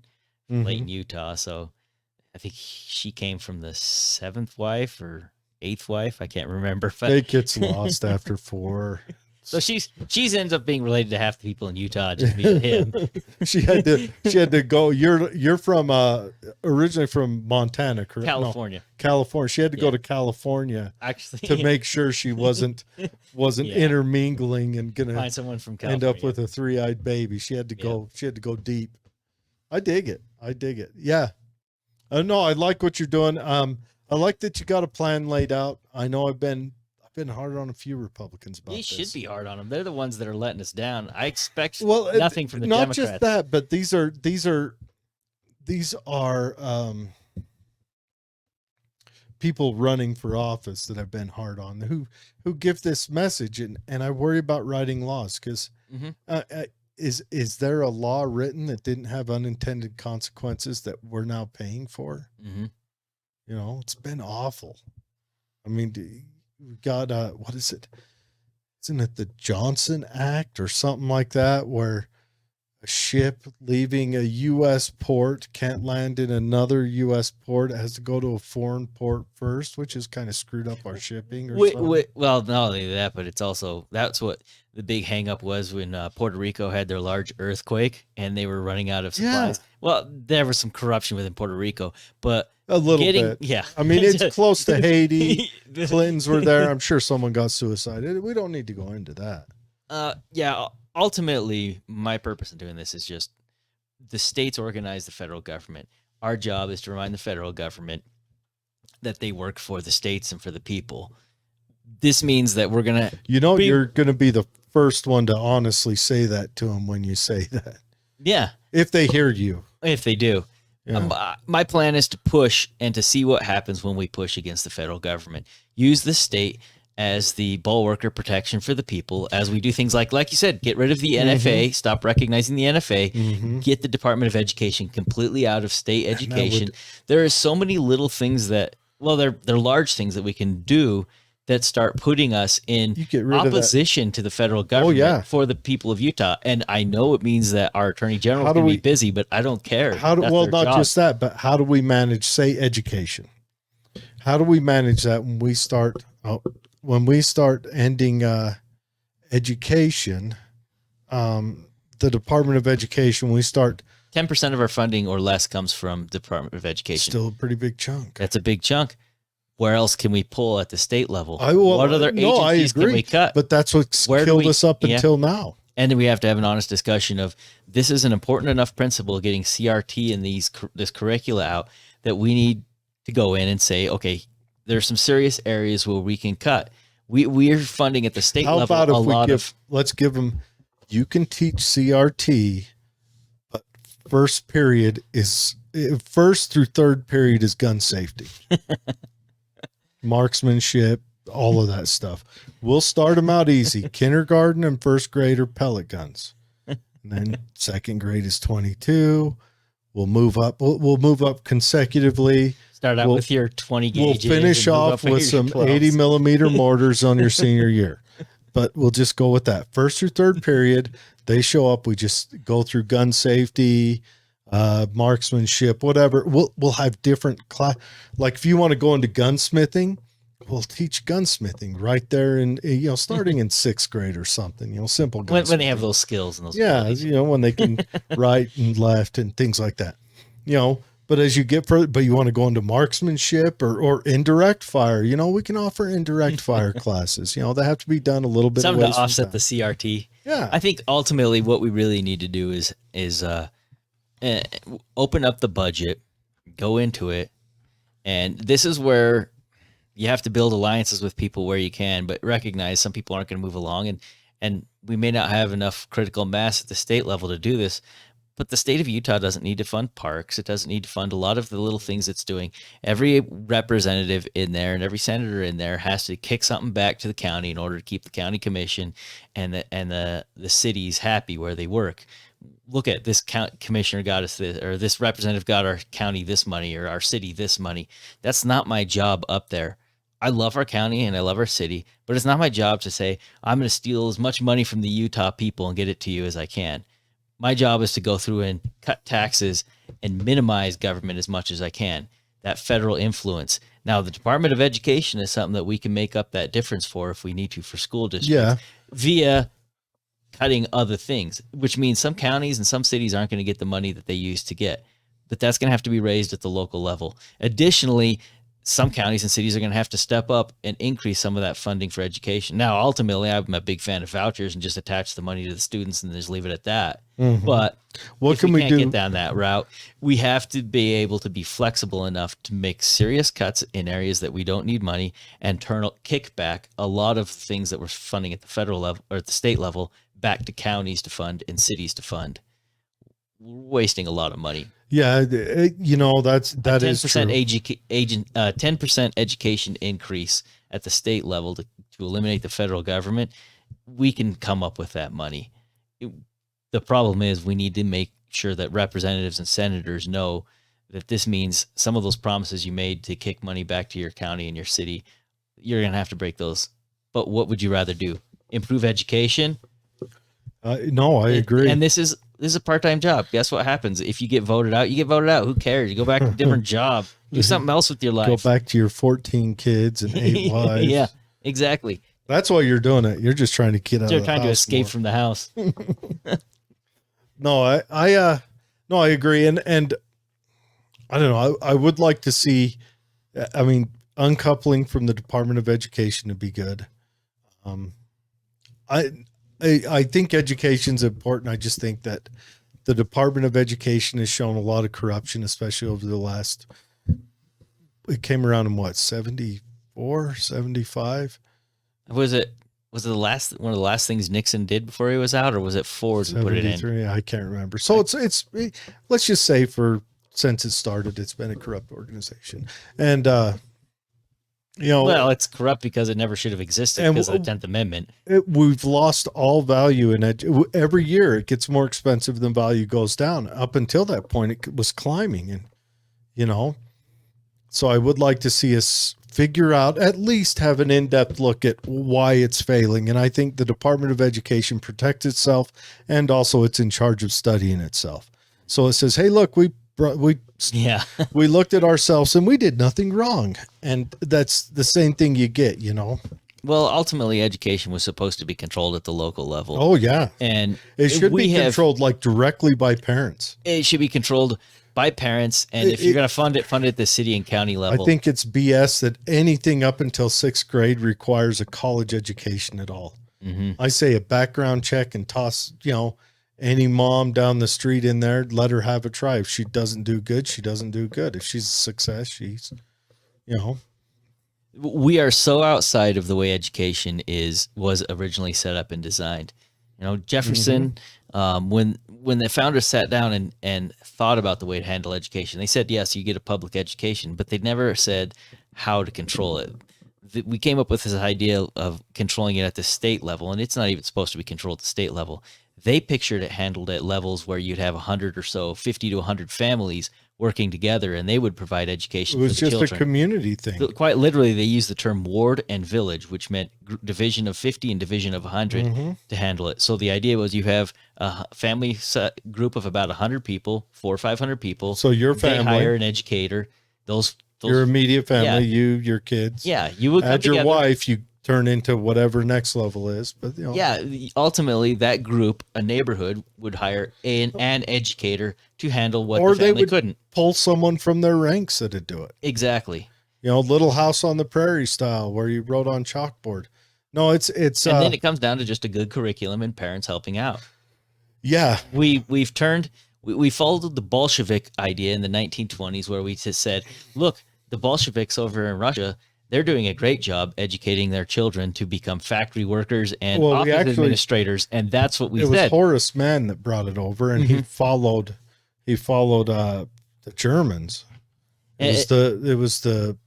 Layton, Utah. So I think she came from the 7th wife or 8th wife. I can't remember. But it gets lost after 4. So she's ends up being related to half the people in Utah, just me and him. she had to go. You're from originally from Montana, correct? California. No, California. She had to go to California to make sure she wasn't intermingling and gonna find someone from California. End up with a 3-eyed baby. She had to go. She had to go deep. I dig it. Yeah. No, I like what you're doing. I like that you got a plan laid out. I know I've been hard on a few Republicans about this. You should be hard on them. They're the ones that are letting us down. I expect nothing from the Democrats. Not just that, but these are people running for office that have been hard on who give this message, and I worry about writing laws because is there a law written that didn't have unintended consequences that we're now paying for? It's been awful. I mean, we got what is it? Isn't it the Johnson Act or something like that, where a ship leaving a U.S. port can't land in another U.S. port? It has to go to a foreign port first, which has kind of screwed up our shipping. Well, not only that, but it's also that's what the big hang up was when Puerto Rico had their large earthquake and they were running out of supplies. Yeah. Well, there was some corruption within Puerto Rico, but a little bit. Yeah. I mean, it's close to Haiti. Clintons were there. I'm sure someone got suicided. We don't need to go into that. Yeah. Ultimately, my purpose in doing this is just the states organize the federal government. Our job is to remind the federal government that they work for the states and for the people. This means that we're going to... you're going to be the first one to honestly say that to them when you say that. Yeah. If they hear you. If they do. Yeah. My plan is to push and to see what happens when we push against the federal government. Use the state as the bulwark or protection for the people as we do things like you said, get rid of the NFA, stop recognizing the NFA, get the Department of Education completely out of state education. There are so many little things that, they're large things that we can do that start putting us in You get rid opposition to the federal government for the people of Utah. And I know it means that our attorney general can be busy, but I don't care. Well, not just that, but how do we manage, say, education? How do we manage that when we start ending education? The Department of Education, we start 10% of our funding or less comes from Department of Education. Still a pretty big chunk. That's a big chunk. Where else can we pull at the state level? What other agencies can we cut? But that's what's killed us up until now. And then we have to have an honest discussion of this is an important enough principle, getting CRT and this curricula out, that we need to go in and say, okay, there's some serious areas where we can cut. We're funding at the state level a lot of. Let's give them. You can teach CRT, but first through third period is gun safety. Marksmanship, all of that stuff. We'll start them out easy. Kindergarten and first grade are pellet guns. And then second grade is 22. We'll move up. We'll move up consecutively. Start out with your 20 gauges. We'll finish off with some 80 millimeter mortars on your senior year. But we'll just go with that. First through third period, they show up. We just go through gun safety, marksmanship, whatever. We'll have different class. Like if you want to go into gunsmithing, we'll teach gunsmithing right there, and starting in sixth grade or something. Simple gunsmithing. When they have those skills and those. Yeah, abilities. when they can right and left and things like that. But as you get further, but you want to go into marksmanship or indirect fire, we can offer indirect fire classes. They have to be done a little bit. Something to offset the CRT. Yeah, I think ultimately what we really need to do is open up the budget, go into it, and this is where you have to build alliances with people where you can, but recognize some people aren't going to move along, and we may not have enough critical mass at the state level to do this. But the state of Utah doesn't need to fund parks. It doesn't need to fund a lot of the little things it's doing. Every representative in there and every senator in there has to kick something back to the county in order to keep the county commission and the cities happy where they work. Look at this commissioner got us this, or this representative got our county this money, or our city this money. That's not my job up there. I love our county and I love our city, but it's not my job to say, I'm going to steal as much money from the Utah people and get it to you as I can. My job is to go through and cut taxes and minimize government as much as I can, that federal influence. Now, the Department of Education is something that we can make up that difference for if we need to for school districts via cutting other things, which means some counties and some cities aren't going to get the money that they used to get, but that's going to have to be raised at the local level. Additionally, some counties and cities are going to have to step up and increase some of that funding for education. Now, ultimately, I'm a big fan of vouchers and just attach the money to the students and just leave it at that. Mm-hmm. But what can we can't get down that route, we have to be able to be flexible enough to make serious cuts in areas that we don't need money and kick back a lot of things that we're funding at the federal level or at the state level back to counties to fund and cities to fund. We're wasting a lot of money. Yeah, that is true. 10% education increase at the state level to eliminate the federal government. We can come up with that money. The problem is we need to make sure that representatives and senators know that this means some of those promises you made to kick money back to your county and your city, you're going to have to break those. But what would you rather do? Improve education? No, I agree. And this is a part-time job. Guess what happens? If you get voted out, you get voted out. Who cares? You go back to a different job. Do something else with your life. Go back to your 14 kids and 8 wives. Yeah, exactly. That's why you're doing it. You're just trying to get out of the house. You're trying to escape from the house. No, I agree. And I don't know. I would like to see, uncoupling from the Department of Education would be good. I think education's important. I just think that the Department of Education has shown a lot of corruption, especially over the last, it came around in what, 74, 75? Was it one of the last things Nixon did before he was out, or was it Ford who put it in? I can't remember. So it's let's just say since it started, it's been a corrupt organization. And, it's corrupt because it never should have existed because of the 10th Amendment. We've lost all value in it. Every year it gets more expensive than value goes down. Up until that point, it was climbing. And, so I would like to see us figure out, at least have an in-depth look at why it's failing. And I think the Department of Education protects itself, and also it's in charge of studying itself. So it says, hey, look, we looked at ourselves and we did nothing wrong. And that's the same thing you get, you know? Well, ultimately, education was supposed to be controlled at the local level. Oh, yeah. And it should be controlled like directly by parents. It should be controlled by parents. And if you're going to fund it at the city and county level. I think it's BS that anything up until 6th grade requires a college education at all. Mm-hmm. I say a background check and toss, you know, any mom down the street in there, let her have a try. If she doesn't do good, she doesn't do good. If she's a success, she's, you know. We are so outside of the way education was originally set up and designed. You know, Jefferson, when the founders sat down and thought about the way to handle education, they said, yes, you get a public education, but they never said how to control it. We came up with this idea of controlling it at the state level, and it's not even supposed to be controlled at the state level. They pictured it handled at levels where you'd have 100 or so, 50 to 100 families working together, and they would provide education for the children. It was just a community thing. Quite literally, they used the term ward and village, which meant division of 50 and division of 100 to handle it. So the idea was you have a family group of about 100 people, 400 or 500 people. So your family. They hire an educator. Those your immediate family, your kids. Yeah, you would add your wife, you turn into whatever next level is. But you know. Yeah, ultimately that group, a neighborhood, would hire an educator to handle what the family couldn't. Pull someone from their ranks that'd do it. Exactly. You know, Little House on the Prairie style, where you wrote on chalkboard. No, it's and then it comes down to just a good curriculum and parents helping out. Yeah, we followed the Bolshevik idea in the 1920s, where we just said, look, the Bolsheviks over in Russia, they're doing a great job educating their children to become factory workers and office administrators, and that's what we said. It was Horace Mann that brought it over, and he followed the Germans. It was the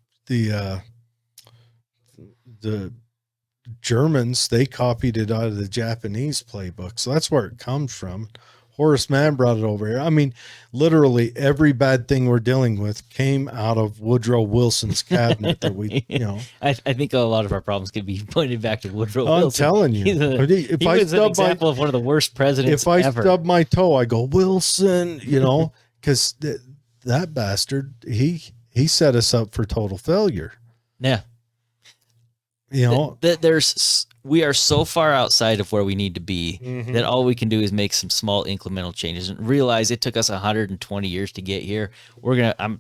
Germans. They copied it out of the Japanese playbook, so that's where it comes from. Horace Mann brought it over here. I mean, literally every bad thing we're dealing with came out of Woodrow Wilson's cabinet that we, you know. I think a lot of our problems could be pointed back to Woodrow Wilson. I'm telling you. He was an example of one of the worst presidents ever. If I stub my toe, I go, Wilson, you know, because that bastard, he set us up for total failure. Yeah. You know, we are so far outside of where we need to be that all we can do is make some small incremental changes and realize it took us 120 years to get here. We're gonna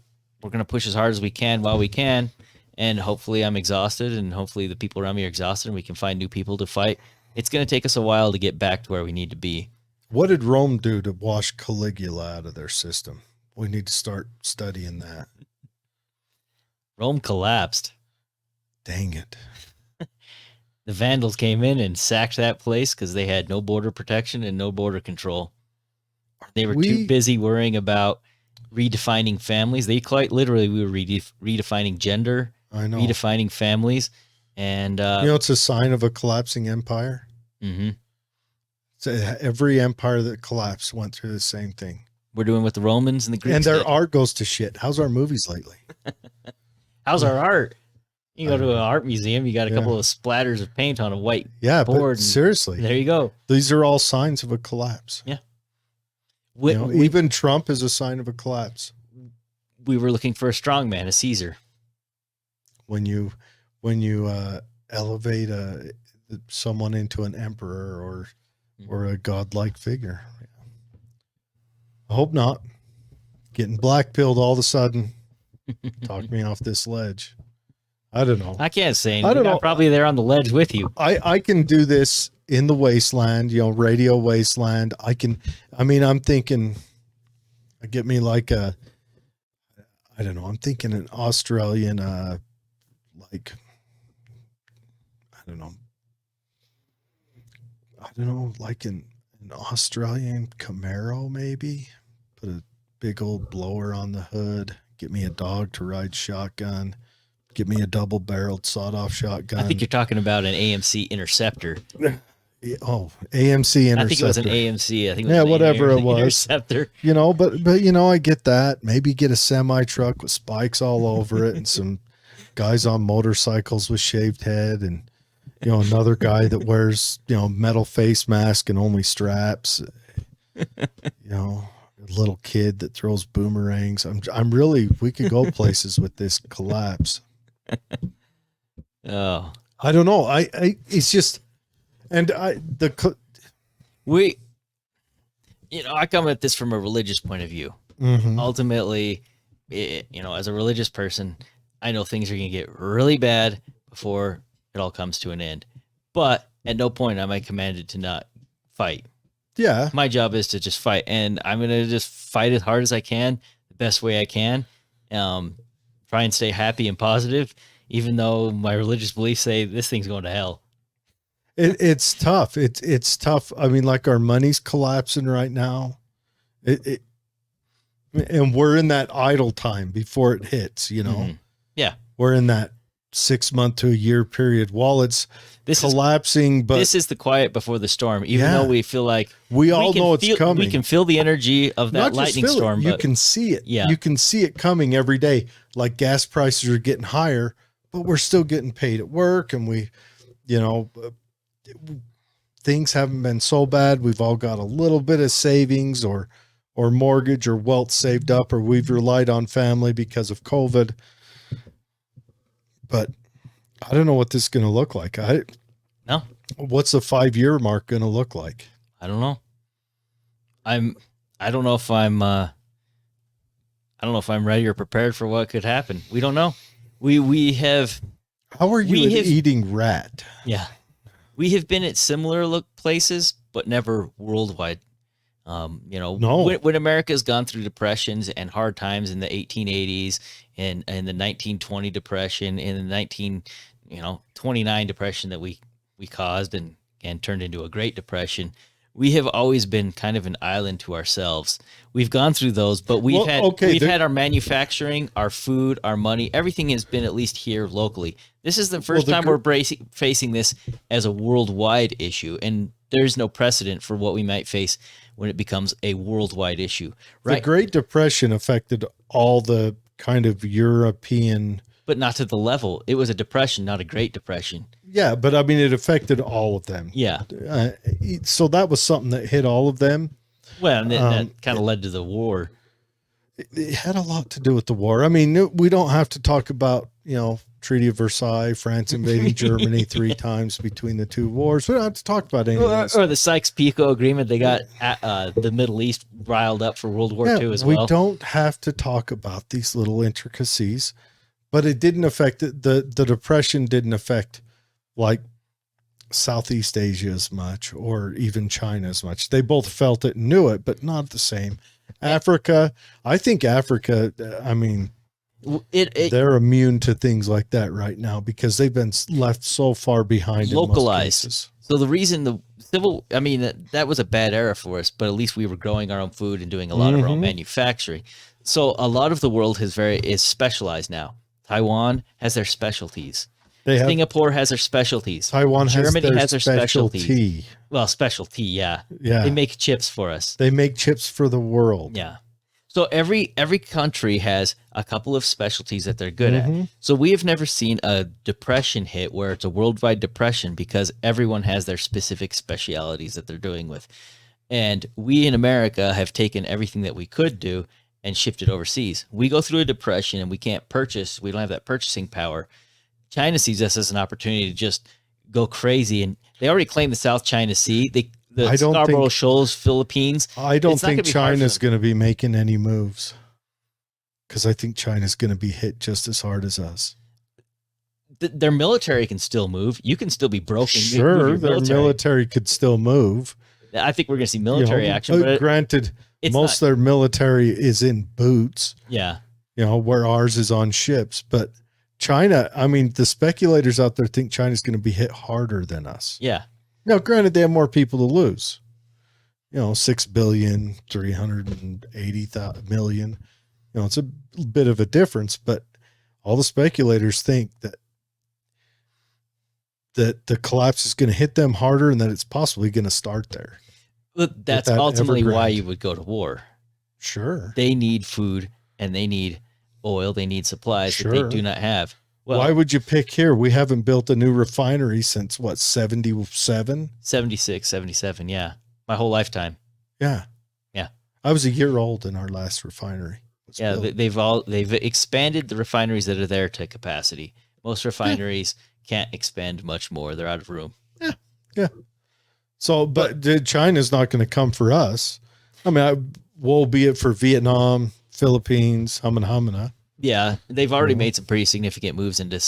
push as hard as we can while we can, and hopefully I'm exhausted, and hopefully the people around me are exhausted, and we can find new people to fight. It's gonna take us a while to get back to where we need to be. What did Rome do to wash Caligula out of their system? We need to start studying that. Rome collapsed. Dang it. The Vandals came in and sacked that place because they had no border protection and no border control. They were too busy worrying about redefining families. They quite literally, we were redefining gender, redefining families. And, you know, it's a sign of a collapsing empire. Mm-hmm. So every empire that collapsed went through the same thing. We're doing what the Romans and the Greeks did. Art goes to shit. How's our movies lately? How's our art? You go to an art museum, you got a couple of splatters of paint on a white board. But seriously. There you go. These are all signs of a collapse. Yeah. Even Trump is a sign of a collapse. We were looking for a strong man, a Caesar. When you elevate someone into an emperor or a godlike figure. I hope not. Getting blackpilled all of a sudden. Talk me off this ledge. I don't know. I can't say anything. I'm probably there on the ledge with you. I can do this in the wasteland, you know, radio wasteland. I'm thinking, get me like I'm thinking an Australian, like an Australian Camaro, maybe. Put a big old blower on the hood. Get me a dog to ride shotgun. Get me a double-barreled sawed-off shotgun. I think you're talking about an AMC Interceptor. Oh, AMC Interceptor. I think it was an AMC. I think it was whatever it was. Interceptor. You know, but you know, I get that. Maybe get a semi truck with spikes all over it and some guys on motorcycles with shaved head, and another guy that wears metal face mask and only straps. A little kid that throws boomerangs. I'm really, we could go places with this collapse. Oh, I don't know. It's just, and I come at this from a religious point of view. Mm-hmm. Ultimately, as a religious person, I know things are going to get really bad before it all comes to an end. But at no point am I commanded to not fight. Yeah. My job is to just fight, and I'm going to just fight as hard as I can, the best way I can. Try and stay happy and positive, even though my religious beliefs say this thing's going to hell. It's tough. It's tough. I mean, like our money's collapsing right now. And we're in that idle time before it hits, Mm-hmm. Yeah. We're in that 6 month to a year period while it's collapsing. But this is the quiet before the storm, even though we feel like we all know it's coming. We can feel the energy of that lightning storm. You can see it. Yeah. You can see it coming every day. Like gas prices are getting higher, but we're still getting paid at work. And we, things haven't been so bad. We've all got a little bit of savings or mortgage or wealth saved up, or we've relied on family because of COVID. But I don't know what this is going to look like. No. What's the 5-year mark going to look like? I don't know. I don't know if I'm ready or prepared for what could happen. We don't know. We have. How are you eating rat? Yeah. We have been at similar places, but never worldwide. No. When America's gone through depressions and hard times in the 1880s and the 1920 depression, in the 1929 depression that we caused and turned into a Great Depression, we have always been kind of an island to ourselves. We've gone through those, but we've had our manufacturing, our food, our money, everything has been at least here locally. This is the first time we're facing this as a worldwide issue, and there's no precedent for what we might face when it becomes a worldwide issue. Right? The Great Depression affected all the kind of European, but not to the level. It was a depression, not a Great Depression. Yeah, but I mean, it affected all of them. Yeah. So that was something that hit all of them. Well, and that kind of led to the war. It had a lot to do with the war. I mean, we don't have to talk about, Treaty of Versailles, France invading Germany 3 times between the two wars. We don't have to talk about any of this. Or the Sykes-Picot Agreement. They got the Middle East riled up for World War II as well. We don't have to talk about these little intricacies, but it didn't affect the Depression didn't affect like Southeast Asia as much, or even China as much. They both felt it and knew it, but not the same. Africa, I think Africa, I mean, they're immune to things like that right now because they've been left so far behind. Localized. So the reason that was a bad era for us, but at least we were growing our own food and doing a lot of our own manufacturing. So a lot of the world is specialized now. Taiwan has their specialties. Singapore has their specialties. Germany has their specialty. specialties. Well, specialty, yeah. Yeah. They make chips for us. They make chips for the world. Yeah. So every country has a couple of specialties that they're good at. So we have never seen a depression hit where it's a worldwide depression because everyone has their specific specialities that they're doing with. And we in America have taken everything that we could do and shifted overseas. We go through a depression and we can't purchase. We don't have that purchasing power. China sees us as an opportunity to just go crazy. And they already claim the South China Sea. The Scarborough Shoals, Philippines. I don't think China's going to be making any moves because I think China's going to be hit just as hard as us. Their military can still move. You can still be broken. Sure, their military could still move. I think we're going to see military action. But granted, most of their military is in boots. Yeah. Where ours is on ships. But China, I mean, the speculators out there think China's going to be hit harder than us. Yeah. Now, granted, they have more people to lose. 6 billion, 380 million. It's a bit of a difference, but all the speculators think that the collapse is going to hit them harder and that it's possibly going to start there. But that's ultimately why you would go to war. Sure. They need food and they need oil. They need supplies that they do not have. Well, why would you pick here? We haven't built a new refinery since what, 77? 76, 77. Yeah. My whole lifetime. Yeah. Yeah. I was a year old in our last refinery. Yeah. They've expanded the refineries that are there to capacity. Most refineries can't expand much more. They're out of room. Yeah. Yeah. So, but China's not going to come for us. I mean, woe be it for Vietnam, Philippines, Hamana. Yeah, they've already made some pretty significant moves into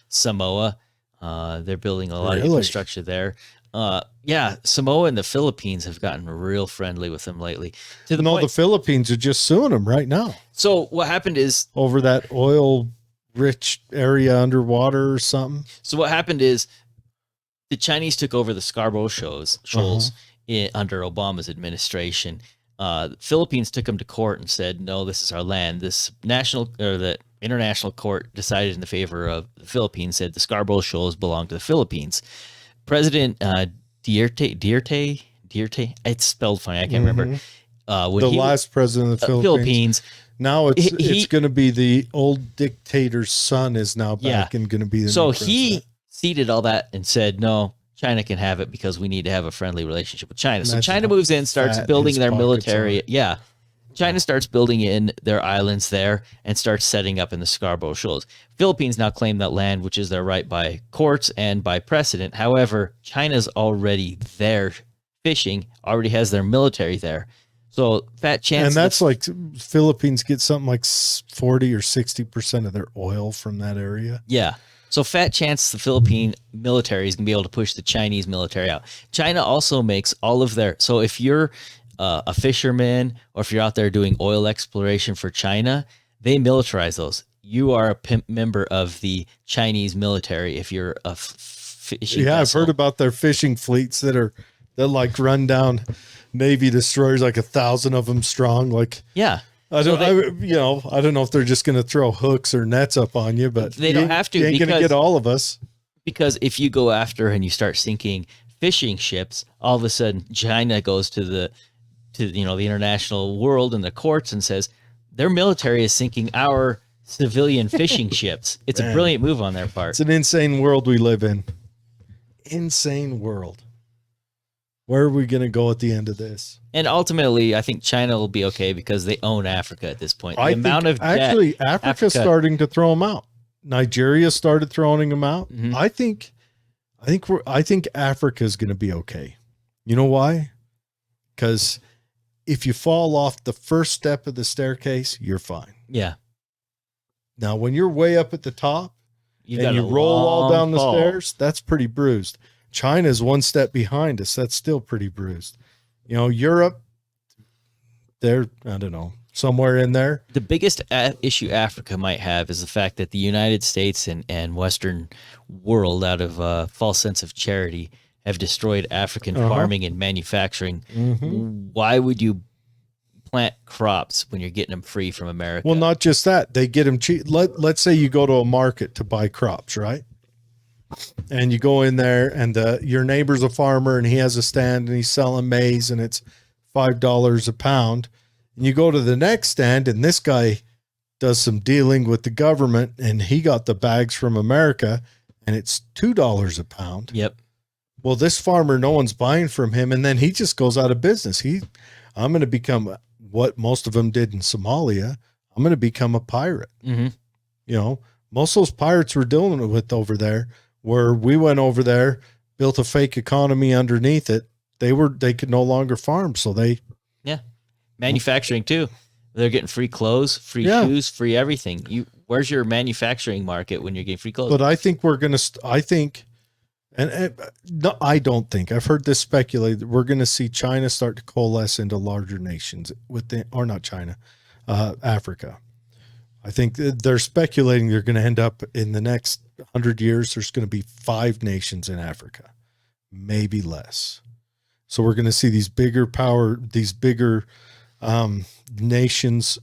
Samoa. They're building a lot of infrastructure there. Yeah, Samoa and the Philippines have gotten real friendly with them lately. The Philippines are just suing them right now. So what happened is over that oil-rich area underwater or something. So what happened is the Chinese took over the Scarborough Shoals under Obama's administration. The Philippines took them to court and said, no, this is our land. The international court decided in the favor of the Philippines, said the Scarborough Shoals belong to the Philippines. President Duterte, it's spelled funny, I can't remember. Last president of the Philippines. Now it's going to be the old dictator's son is now back and going to be the new president. He ceded all that and said, no, China can have it because we need to have a friendly relationship with China. So China moves in, starts building their military. Yeah. China starts building in their islands there and starts setting up in the Scarborough Shoals. Philippines now claim that land, which is their right by courts and by precedent. However, China's already there fishing, already has their military there. So fat chance. And that's like Philippines get something like 40 or 60% of their oil from that area. Yeah. So fat chance the Philippine military is going to be able to push the Chinese military out. China also makes all of their, so if you're a fisherman or if you're out there doing oil exploration for China, they militarize those. You are a member of the Chinese military if you're a fishing vessel. I've heard about their fishing fleets that like run down Navy destroyers, like 1,000 of them strong. Like, yeah. I don't know if they're just going to throw hooks or nets up on you, but they don't have to. You ain't going to get all of us. Because if you go after and you start sinking fishing ships, all of a sudden China goes to the international world and the courts and says their military is sinking our civilian fishing ships. It's a brilliant move on their part. It's an insane world we live in. Insane world. Where are we going to go at the end of this? And ultimately, I think China will be okay because they own Africa at this point. Africa's starting to throw them out. Nigeria started throwing them out. Mm-hmm. I think Africa is going to be okay. You know why? Because if you fall off the first step of the staircase, you're fine. Yeah. Now, when you're way up at the top and you roll all down the stairs, that's pretty bruised. China's one step behind us. That's still pretty bruised. Europe, they're, I don't know, somewhere in there. The biggest issue Africa might have is the fact that the United States and Western world, out of a false sense of charity, have destroyed African farming and manufacturing. Mm-hmm. Why would you plant crops when you're getting them free from America? Well, not just that. They get them cheap. Let's say you go to a market to buy crops, right? And you go in there and your neighbor's a farmer and he has a stand and he's selling maize and it's $5 a pound. And you go to the next stand and this guy does some dealing with the government and he got the bags from America and it's $2 a pound. Yep. Well, this farmer, no one's buying from him. And then he just goes out of business. I'm going to become what most of them did in Somalia. I'm going to become a pirate. Mm-hmm. Most of those pirates we're dealing with over there, where we went over there, built a fake economy underneath it. They could no longer farm. So manufacturing too. They're getting free clothes, free shoes, free everything. Where's your manufacturing market when you're getting free clothes? But I think we're going to, no, I don't think I've heard this speculated. We're going to see China start to coalesce into larger nations Africa. I think they're speculating they're going to end up in the next 100 years. There's going to be 5 nations in Africa, maybe less. So we're going to see these bigger nations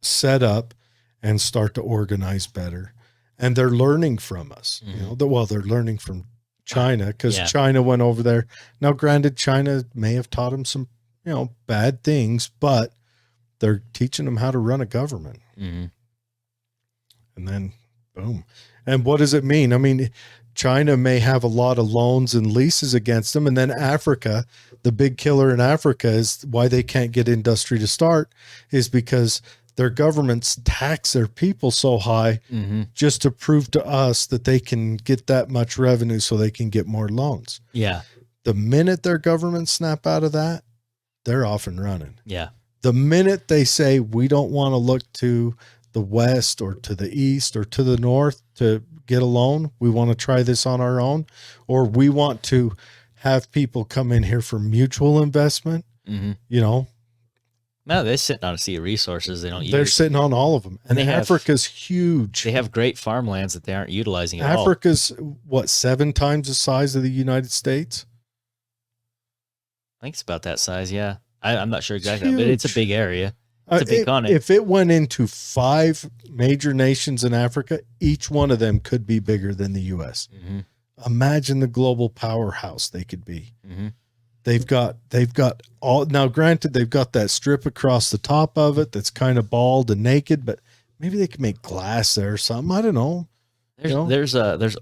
set up and start to organize better. And they're learning from us. Mm-hmm. They're learning from China because China went over there. Now, granted, China may have taught them some, bad things, but they're teaching them how to run a government. Mm-hmm. And then boom. And what does it mean? I mean, China may have a lot of loans and leases against them. And then Africa, the big killer in Africa is why they can't get industry to start is because their governments tax their people so high just to prove to us that they can get that much revenue so they can get more loans. Yeah. The minute their governments snap out of that, they're off and running. Yeah. The minute they say, we don't want to look to the west or to the east or to the north to get a loan, we want to try this on our own, or we want to have people come in here for mutual investment, you know. No, they're sitting on a sea of resources they don't use. They're sitting on all of them. And Africa's huge. They have great farmlands that they aren't utilizing at all. Africa's, what, 7 times the size of the United States? I think it's about that size, yeah. I'm not sure exactly, but it's a big area. It's a big continent. If it went into 5 major nations in Africa, each one of them could be bigger than the U.S. Imagine the global powerhouse they could be. They've got all, now granted, they've got that strip across the top of it that's kind of bald and naked, but maybe they could make glass there or something. I don't know. There's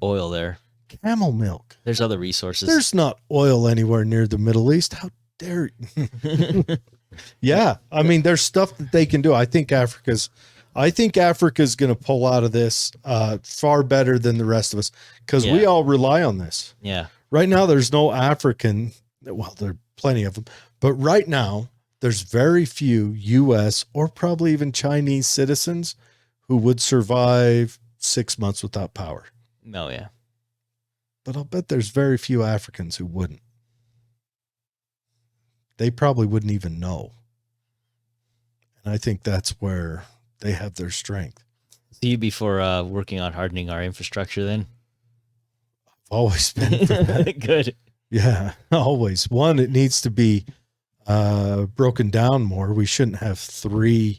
oil there. Camel milk. There's other resources. There's not oil anywhere near the Middle East. How dare you? Yeah. I mean, there's stuff that they can do. I think Africa's going to pull out of this far better than the rest of us because we all rely on this. Yeah. Right now, there's no African. Well, there are plenty of them, but right now there's very few U.S. or probably even Chinese citizens who would survive 6 months without power. No, yeah. But I'll bet there's very few Africans who wouldn't. They probably wouldn't even know. And I think that's where they have their strength. So you be for working on hardening our infrastructure then? I've always been for that. Good. Yeah, always. One, it needs to be broken down more. We shouldn't have 3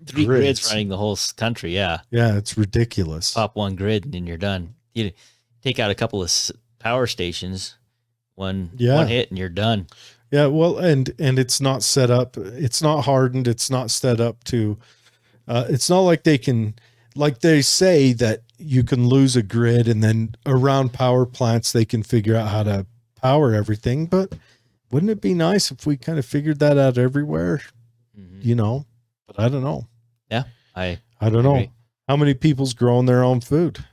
grids running the whole country. Yeah. Yeah, it's ridiculous. Pop one grid and then you're done. You take out a couple of power stations, one hit and you're done. Yeah, well, and it's not set up. It's not hardened. It's not set up to. It's not like they can, like they say that you can lose a grid and then around power plants they can figure out how to power everything. But wouldn't it be nice if we kind of figured that out everywhere? You know, but I don't know. Yeah, I don't know how many people's growing their own food.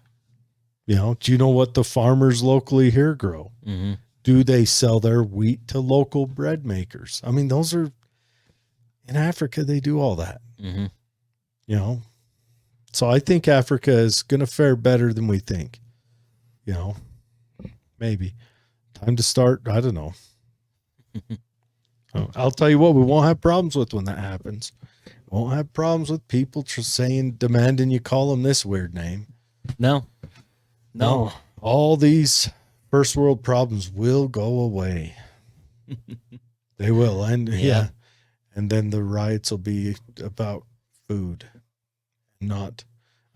You know, do you know what the farmers locally here grow? Do they sell their wheat to local bread makers? I mean, those are in Africa. They do all that. You know, so I think Africa is going to fare better than we think. You know, maybe time to start. I don't know. I'll tell you what, we won't have problems with when that happens. We won't have problems with people just demanding you call them this weird name. No. All these first world problems will go away. They will. And yeah. And then the riots will be about food, not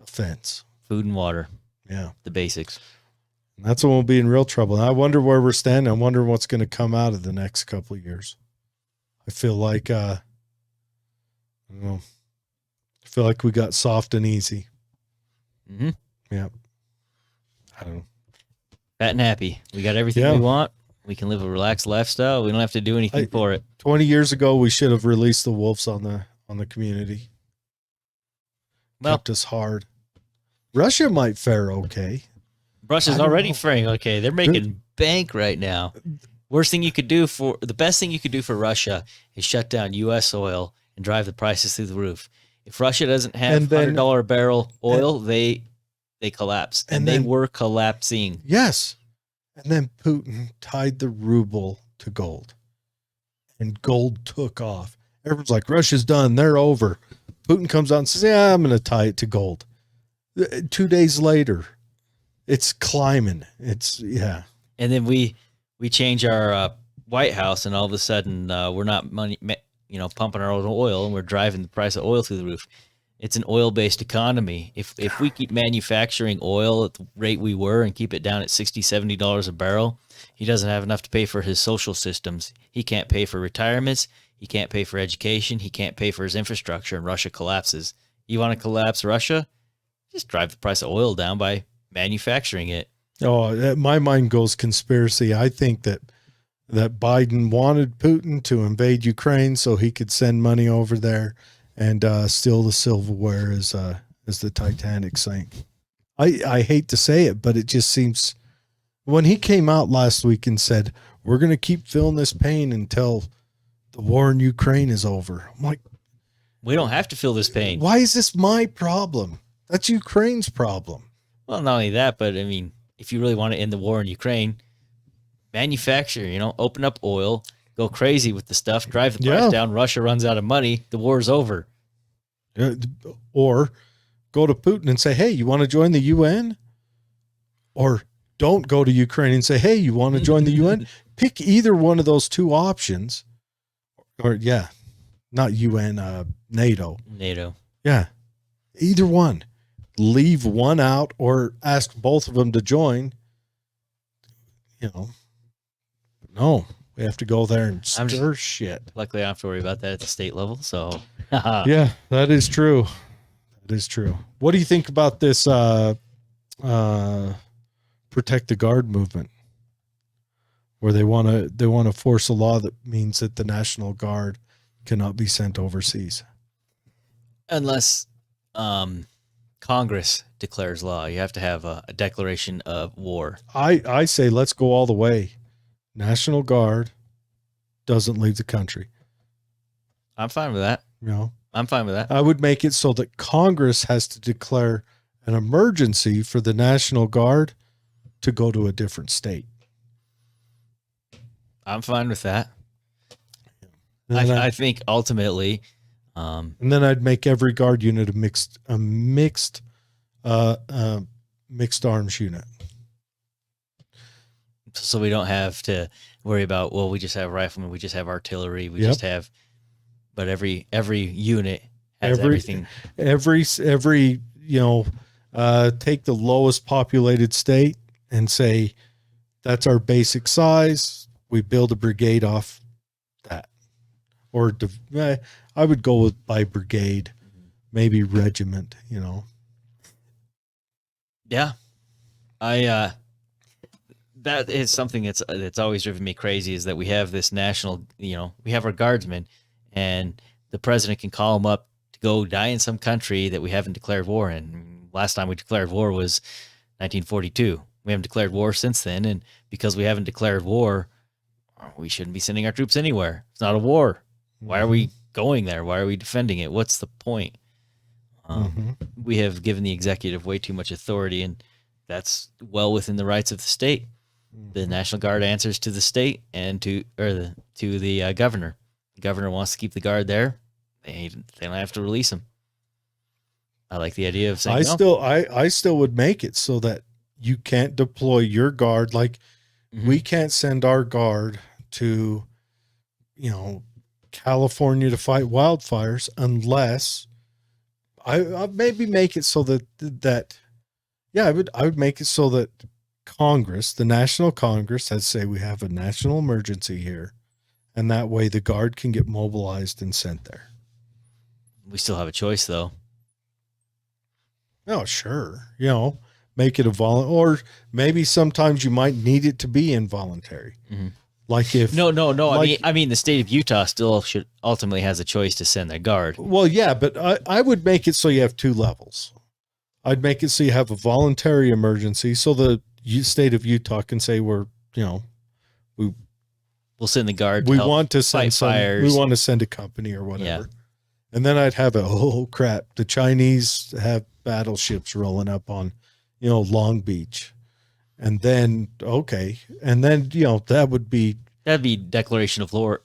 offense. Food and water. Yeah. The basics. And that's when we'll be in real trouble. And I wonder where we're standing. I wonder what's going to come out of the next couple of years. I feel like, I don't know. I feel like we got soft and easy. Yeah. I don't know. Fat and happy. We got everything we want. We can live a relaxed lifestyle. We don't have to do anything for it. 20 years ago, we should have released the wolves on the community. Well, kept us hard. Russia might fare okay. Russia's already faring okay. They're making bank right now. The best thing you could do for Russia is shut down U.S. oil and drive the prices through the roof. If Russia doesn't have $100 a barrel oil, they collapse. And they were collapsing. Yes. And then Putin tied the ruble to gold. And gold took off. Everyone's like, Russia's done. They're over. Putin comes out and says, yeah, I'm going to tie it to gold. 2 days later, it's climbing. Yeah. And then we change our White House, and all of a sudden we're not pumping our own oil, and we're driving the price of oil through the roof. It's an oil-based economy. If we keep manufacturing oil at the rate we were and keep it down at $60, $70 a barrel, he doesn't have enough to pay for his social systems. He can't pay for retirements. He can't pay for education. He can't pay for his infrastructure, and Russia collapses. You want to collapse Russia? Just drive the price of oil down by manufacturing it. Oh, my mind goes conspiracy. I think that Biden wanted Putin to invade Ukraine so he could send money over there and steal the silverware as the Titanic sank. I hate to say it, but it just seems when he came out last week and said, we're going to keep feeling this pain until the war in Ukraine is over. I'm like, we don't have to feel this pain. Why is this my problem? That's Ukraine's problem. Well, not only that, but I mean, if you really want to end the war in Ukraine, manufacture, open up oil, go crazy with the stuff, drive the price down. Russia runs out of money. The war's over. Or go to Putin and say, hey, you want to join the UN? Or don't go to Ukraine and say, hey, you want to join the UN? Pick either one of those two options. Or, not UN, NATO. NATO. Yeah. Either one. Leave one out or ask both of them to join. No, we have to go there and stir shit. Luckily, I don't have to worry about that at the state level. So, yeah, that is true. That is true. What do you think about this protect the guard movement, where they want to force a law that means that the National Guard cannot be sent overseas unless Congress declares law? You have to have a declaration of war. I say let's go all the way. National Guard doesn't leave the country. I'm fine with that. I'm fine with that. I would make it so that Congress has to declare an emergency for the National Guard to go to a different state. I'm fine with that. I think ultimately, and then I'd make every guard unit a mixed arms unit. So we don't have to worry about, well, we just have riflemen, we just have artillery, we just have, but every unit has everything. Every take the lowest populated state and say, that's our basic size. We build a brigade off that. Or I would go by brigade, maybe regiment, Yeah. That is something that's always driven me crazy, is that we have this national, we have our guardsmen, and the president can call them up to go die in some country that we haven't declared war in. Last time we declared war was 1942. We haven't declared war since then, and because we haven't declared war, we shouldn't be sending our troops anywhere. It's not a war. Why are we going there? Why are we defending it? What's the point? We have given the executive way too much authority, and that's well within the rights of the state. The National Guard answers to the state and to the governor. The governor wants to keep the guard there. They don't have to release them. I like the idea of saying I still would make it so that you can't deploy your guard. Like we can't send our guard to, California to fight wildfires unless I maybe make it so that I would make it so that Congress, the National Congress, has say we have a national emergency here, and that way the guard can get mobilized and sent there. We still have a choice, though. Oh, sure. Make it a or maybe sometimes you might need it to be involuntary. Like if no. I mean, the state of Utah still should ultimately has a choice to send their guard. Well, yeah, but I would make it so you have two levels. I'd make it so you have a voluntary emergency, so the state of Utah can say we'll send the guard. We want to send fires. We want to send a company or whatever. Yeah. And then I'd have crap. The Chinese have battleships rolling up on, Long Beach. And then, that'd be declaration of war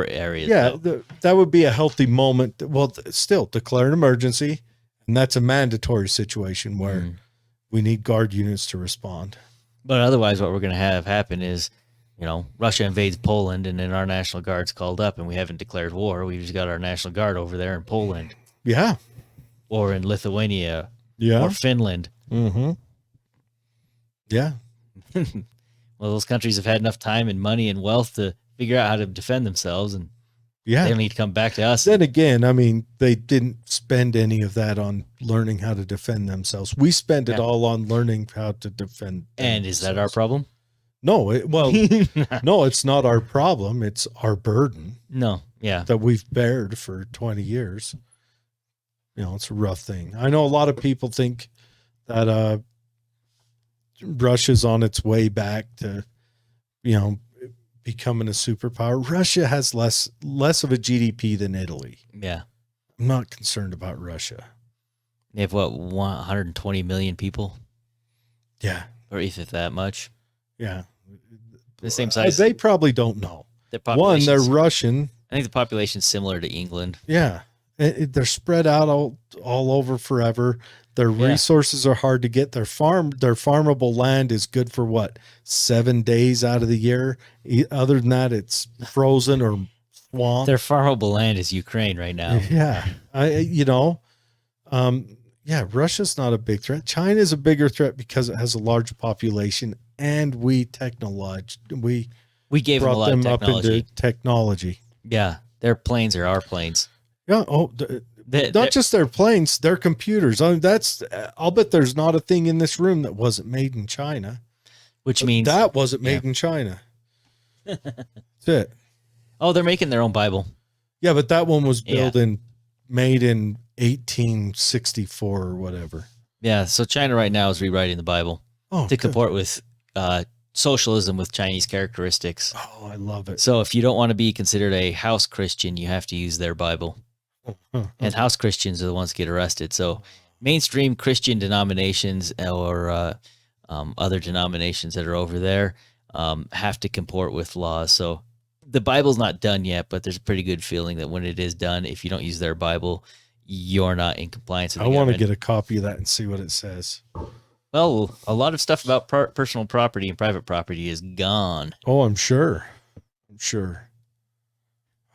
areas. Yeah. That would be a healthy moment. Well, still declare an emergency. And that's a mandatory situation where we need guard units to respond. But otherwise, what we're going to have happen is, Russia invades Poland, and then our National Guard's called up, and we haven't declared war. We've just got our National Guard over there in Poland. Yeah. Or in Lithuania. Yeah. Or Finland. Mm-hmm. Yeah. Well, those countries have had enough time and money and wealth to figure out how to defend themselves, and Yeah. They need to come back to us. Then again, I mean, they didn't spend any of that on learning how to defend themselves. We spend it all on learning how to defend And themselves. is that our problem? No, no, it's not our problem. It's our burden. No, yeah. That we've bared for 20 years. You know, it's a rough thing. I know a lot of people think that Russia's on its way back to, you know, becoming a superpower. Russia has less of a GDP than Italy. Yeah. I'm not concerned about Russia. They have, what, 120 million people? Yeah. Or if that much? Yeah. The same size. They probably don't know. One, they're Russian. I think the population's similar to England. Yeah. They're spread out all over forever. Their resources are hard to get. Their farmable land is good for what, 7 days out of the year. Other than that, it's frozen or swamp. Their farmable land is Ukraine right now. Yeah. Russia's not a big threat. China is a bigger threat because it has a large population, and we gave them a lot of technology. Into technology. Yeah. Their planes are our planes. Yeah. Oh, not just their planes, their computers. I mean, I'll bet there's not a thing in this room that wasn't made in China. Which means that wasn't made in China. That's it. Oh, they're making their own Bible. Yeah, but that one was made in 1864 or whatever. Yeah. So China right now is rewriting the Bible to comport with socialism with Chinese characteristics. Oh, I love it. So if you don't want to be considered a house Christian, you have to use their Bible. And house Christians are the ones that get arrested. So mainstream Christian denominations or other denominations that are over there have to comport with laws. So the Bible's not done yet, but there's a pretty good feeling that when it is done, if you don't use their Bible, you're not in compliance with the government. I want to get a copy of that and see what it says. Well, a lot of stuff about personal property and private property is gone. Oh, I'm sure.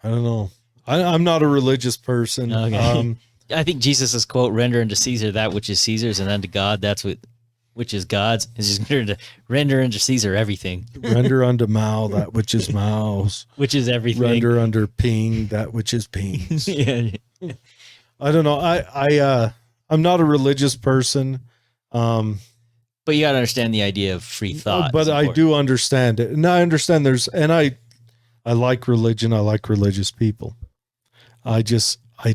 I don't know. I'm not a religious person. Okay. I think Jesus' quote, "Render unto Caesar that which is Caesar's, and unto God that's which is God's," is just going to render unto Caesar everything. Render unto Mao that which is Mao's. Which is everything. Render unto Ping that which is Ping's. Yeah. I don't know. I'm not a religious person. But you got to understand the idea of free thought. But I do understand it. And I understand I like religion. I like religious people. I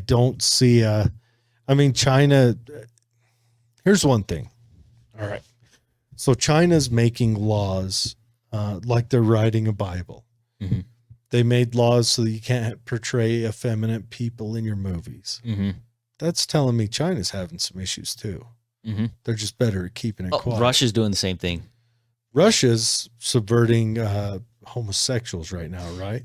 don't see, China, here's one thing. All right. So China's making laws, like they're writing a Bible. Mm-hmm. They made laws so that you can't portray effeminate people in your movies. Mm-hmm. That's telling me China's having some issues too. Mm-hmm. They're just better at keeping it quiet. Russia's doing the same thing. Russia's subverting homosexuals right now, right?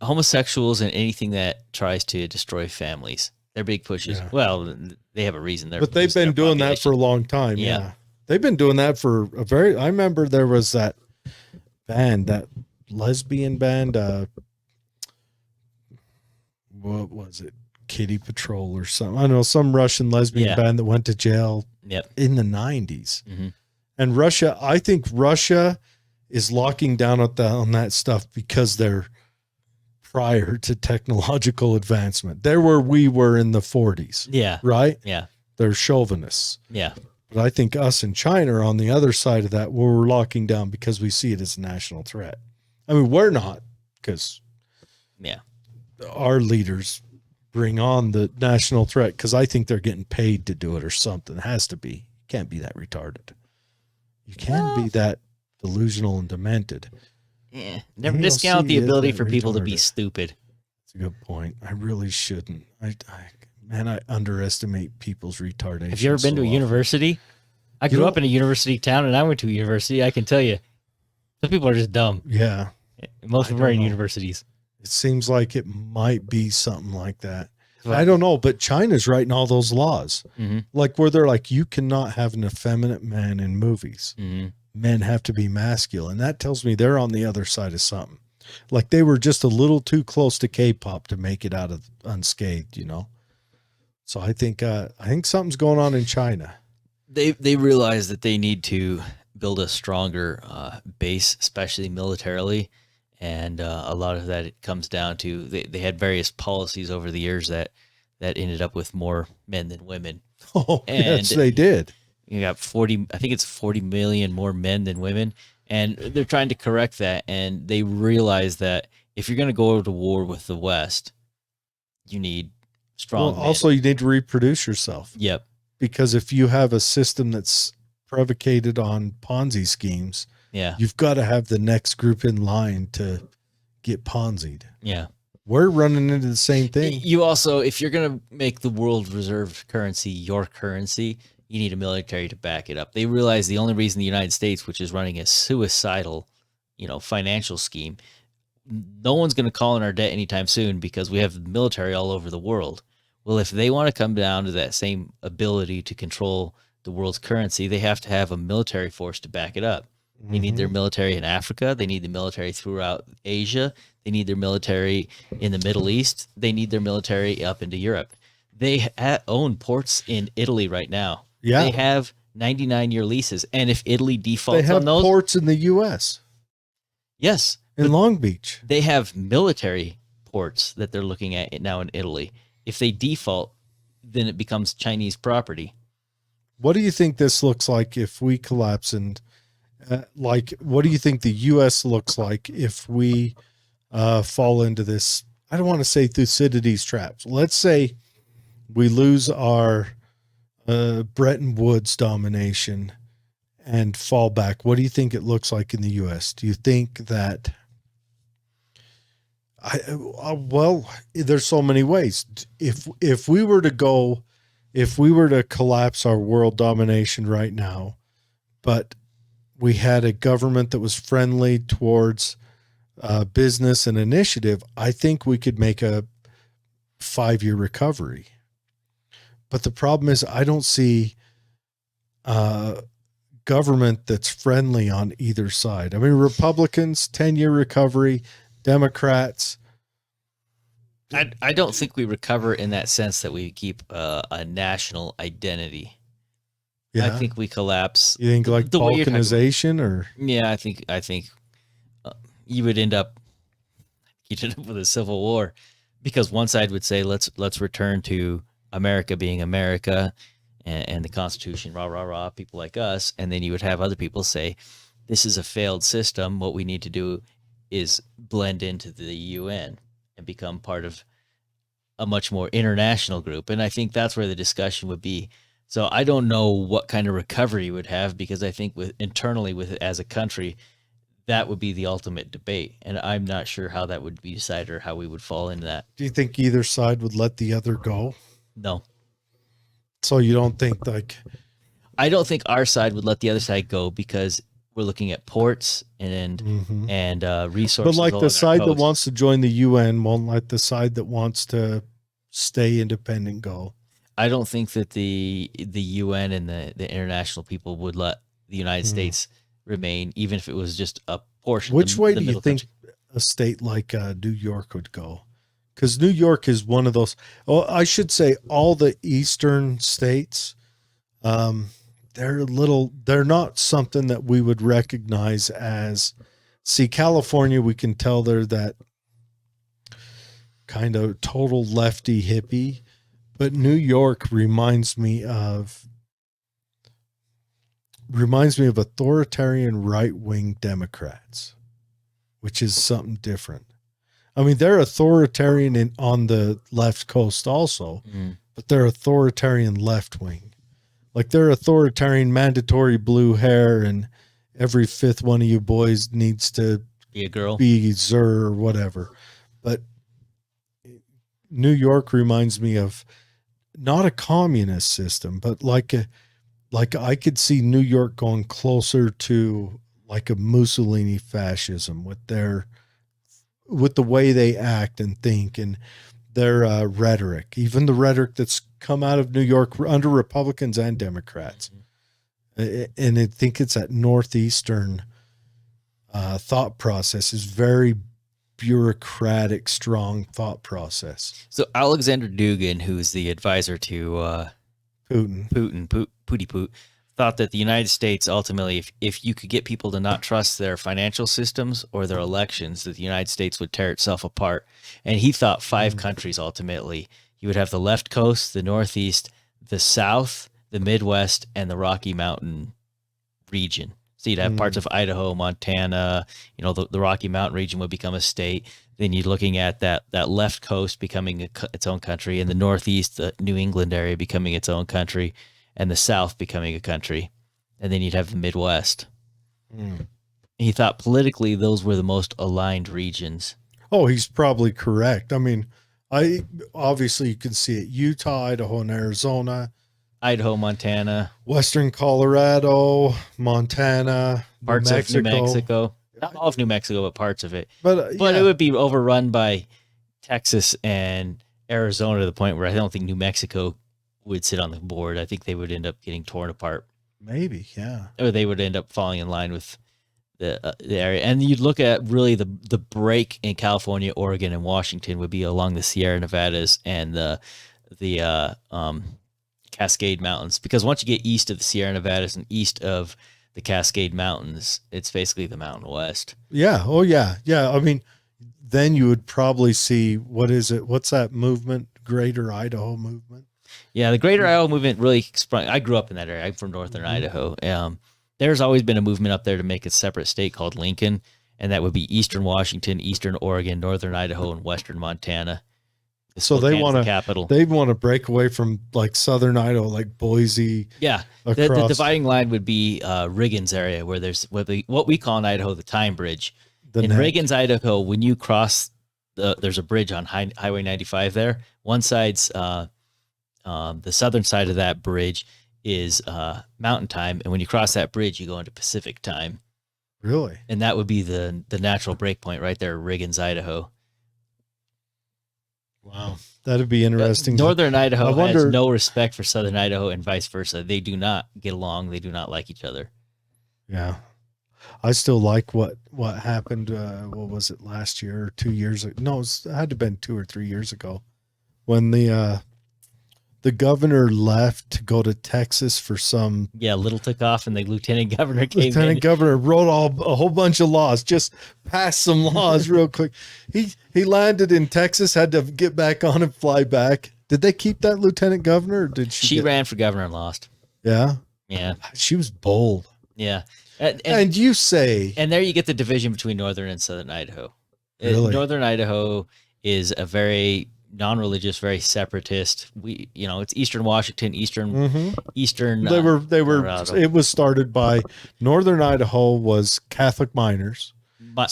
Homosexuals and anything that tries to destroy families. They're big pushes. Yeah. Well, they have a reason. But they've been doing that for a long time. Yeah. They've been doing that for I remember there was that band, that lesbian band. What was it? Kitty Patrol or something. I don't know, some Russian lesbian band that went to jail in the 90s. Mm-hmm. And Russia, I think Russia is locking down on that stuff because they're prior to technological advancement. They're where we were in the 40s. Yeah. Right? Yeah. They're chauvinists. Yeah. But I think us and China are on the other side of that, where we're locking down because we see it as a national threat. I mean, we're not, because our leaders bring on the national threat, because I think they're getting paid to do it or something. It has to be. Can't be that retarded. You can't be that delusional and demented. Yeah. Never discount the ability for people to be stupid. That's a good point. I really shouldn't. I underestimate people's retardation. Have you ever been to a university? I grew up in a university town, and I went to a university. I can tell you, some people are just dumb. Yeah. Most of them are in universities. It seems like it might be something like that. I don't know, but China's writing all those laws. Mm-hmm. Like where they're like, you cannot have an effeminate man in movies. Mm-hmm. Men have to be masculine. That tells me they're on the other side of something. Like they were just a little too close to K-pop to make it out of unscathed, you know? So I think something's going on in China. They realize that they need to build a stronger base, especially militarily. and a lot of that it comes down to they had various policies over the years that ended up with more men than women. Oh, And yes, they did. You got 40, I think it's 40 million more men than women, and they're trying to correct that. And they realize that if you're going to go to war with the West, you need strong men. Also, you need to reproduce yourself. Yep. Because if you have a system that's predicated on Ponzi schemes, yeah, you've got to have the next group in line to get Ponzi'd. Yeah. We're running into the same thing. You also, if you're going to make the world reserve currency your currency, you need a military to back it up. They realize the only reason the United States, which is running a suicidal, financial scheme, no one's going to call in our debt anytime soon because we have the military all over the world. Well, if they want to come down to that same ability to control the world's currency, they have to have a military force to back it up. They need their military in Africa. They need the military throughout Asia. They need their military in the Middle East. They need their military up into Europe. They own ports in Italy right now. Yeah. They have 99-year leases. And if Italy defaults on those... They have ports in the U.S. Yes. In Long Beach. They have military ports that they're looking at now in Italy. If they default, then it becomes Chinese property. What do you think this looks like if we collapse? And what do you think the U.S. looks like if we fall into this? I don't want to say Thucydides traps. Let's say we lose our Bretton Woods domination and fall back. What do you think it looks like in the U.S.? Do you think that? Well, there's so many ways. If we were to collapse our world domination right now, but we had a government that was friendly towards business and initiative, I think we could make a 5-year recovery. But the problem is I don't see government that's friendly on either side. I mean, Republicans, 10-year recovery, Democrats. I don't think we recover in that sense that we keep a national identity. Yeah. I think we collapse. You think like balkanization or? Yeah, I think you would end up with a civil war because one side would say, let's return to America being America and the Constitution, rah, rah, rah, people like us. And then you would have other people say, this is a failed system. What we need to do is blend into the UN and become part of a much more international group. And I think that's where the discussion would be. So I don't know what kind of recovery you would have because I think internally as a country, that would be the ultimate debate. And I'm not sure how that would be decided or how we would fall into that. Do you think either side would let the other go? No. So you don't think I don't think our side would let the other side go because we're looking at ports and resources. But like the side that wants to join the UN won't let the side that wants to stay independent go. I don't think that the UN and the international people would let the United States remain, even if it was just a portion. Which way do you think a state like New York would go? Because New York is one of those. Oh, I should say all the eastern states. They're not something that we would recognize as. See, California, we can tell they're that kind of total lefty hippie. But New York reminds me of authoritarian right-wing Democrats, which is something different. I mean, they're authoritarian on the left coast also, but they're authoritarian left-wing. Like they're authoritarian mandatory blue hair and every fifth one of you boys needs to be a girl, be Zer or whatever. But New York reminds me of not a communist system, but like I could see New York going closer to like a Mussolini fascism with the way they act and think and their rhetoric, even the rhetoric that's come out of New York under Republicans and Democrats. And I think it's that Northeastern thought process is very bureaucratic, strong thought process. So Alexander Dugin, who's the advisor to Putin, thought that the United States ultimately, if you could get people to not trust their financial systems or their elections, that the United States would tear itself apart. And he thought 5 countries ultimately. You would have the left coast, the Northeast, the South, the Midwest, and the Rocky Mountain region. So you'd have parts of Idaho, Montana, the Rocky Mountain region would become a state. Then you're looking at that left coast becoming its own country, and the Northeast, the New England area becoming its own country, and the South becoming a country. And then you'd have the Midwest. He thought politically those were the most aligned regions. Oh, he's probably correct. I mean, obviously you can see it. Utah, Idaho, and Arizona. Idaho, Montana. Western Colorado, Montana. Parts of New Mexico. Not all of New Mexico, but parts of it. But it would be overrun by Texas and Arizona to the point where I don't think New Mexico would sit on the board. I think they would end up getting torn apart. Maybe, yeah. Or they would end up falling in line with the area. And you'd look at really the break in California, Oregon, and Washington would be along the Sierra Nevadas and the Cascade Mountains. Because once you get east of the Sierra Nevadas and east of the Cascade Mountains, it's basically the Mountain West. Yeah. Oh, yeah. Yeah. I mean, then you would probably see, what's that movement? Greater Idaho movement? Yeah, the Greater Idaho movement really sprung. I grew up in that area. I'm from northern Idaho. There's always been a movement up there to make a separate state called Lincoln, and that would be eastern Washington, eastern Oregon, northern Idaho, and western Montana. So they want to break away from like southern Idaho, like Boise. Yeah, the dividing line would be Riggins area, where there's what we call in Idaho the Time Bridge. Riggins, Idaho, when you cross there's a bridge on Highway 95 there. One side's the southern side of that bridge is Mountain Time, and when you cross that bridge, you go into Pacific Time. Really? And that would be the natural break point right there, Riggins, Idaho. Wow, that'd be interesting. Northern Idaho has no respect for Southern Idaho, and vice versa. They do not get along. They do not like each other. Yeah, I still like what happened. What was it, last year or 2 years ago? No, it had to have been 2 or 3 years ago, when the governor left to go to Texas for some. Yeah, Little took off, and the lieutenant governor came in. Lieutenant governor wrote a whole bunch of laws, just passed some laws real quick. He landed in Texas, had to get back on and fly back. Did they keep that lieutenant governor? Or did she ran for governor and lost. Yeah? Yeah. She was bold. Yeah. And you say. And there you get the division between northern and southern Idaho. Really? Northern Idaho is a very non-religious, very separatist. It's eastern Washington, eastern. They were. Colorado. It was started by northern Idaho was Catholic miners,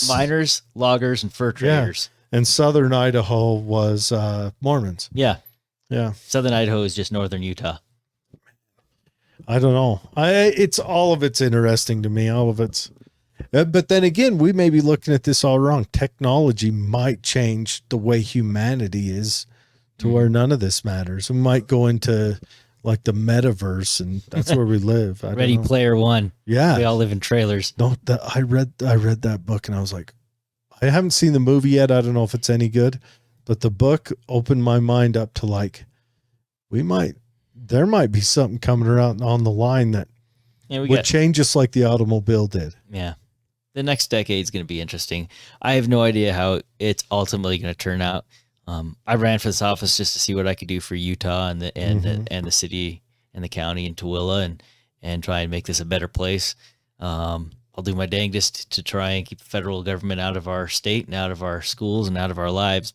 miners, loggers, and fur traders. Yeah. And southern Idaho was Mormons. Yeah, yeah. Southern Idaho is just northern Utah. I don't know. All of it's interesting to me. All of it's. But then again, we may be looking at this all wrong. Technology might change the way humanity is to where none of this matters. We might go into like the metaverse, and that's where we live. Ready Player One. Yeah. We all live in trailers. No, I read that book, and I was like, I haven't seen the movie yet. I don't know if it's any good, but the book opened my mind up to like, there might be something coming around on the line that would change us like the automobile did. Yeah. The next decade is going to be interesting. I have no idea how it's ultimately going to turn out. I ran for this office just to see what I could do for Utah and the city and the county and Tooele and try and make this a better place. I'll do my dangest to try and keep the federal government out of our state and out of our schools and out of our lives.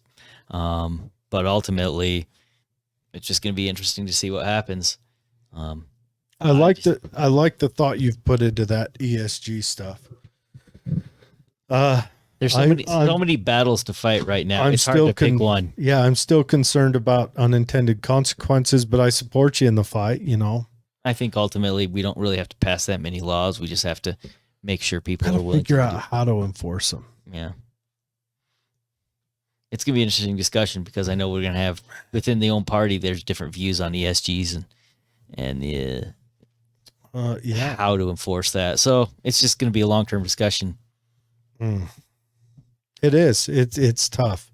But ultimately, it's just going to be interesting to see what happens. I like the thought you've put into that ESG stuff. There's so many battles to fight right now. It's hard to pick one. Yeah, I'm still concerned about unintended consequences, but I support you in the fight, I think ultimately we don't really have to pass that many laws. We just have to make sure people are willing figure out how to enforce them. Yeah. It's going to be an interesting discussion because I know we're going to have within the own party, there's different views on ESGs and how to enforce that. So it's just going to be a long-term discussion. It is. It's tough.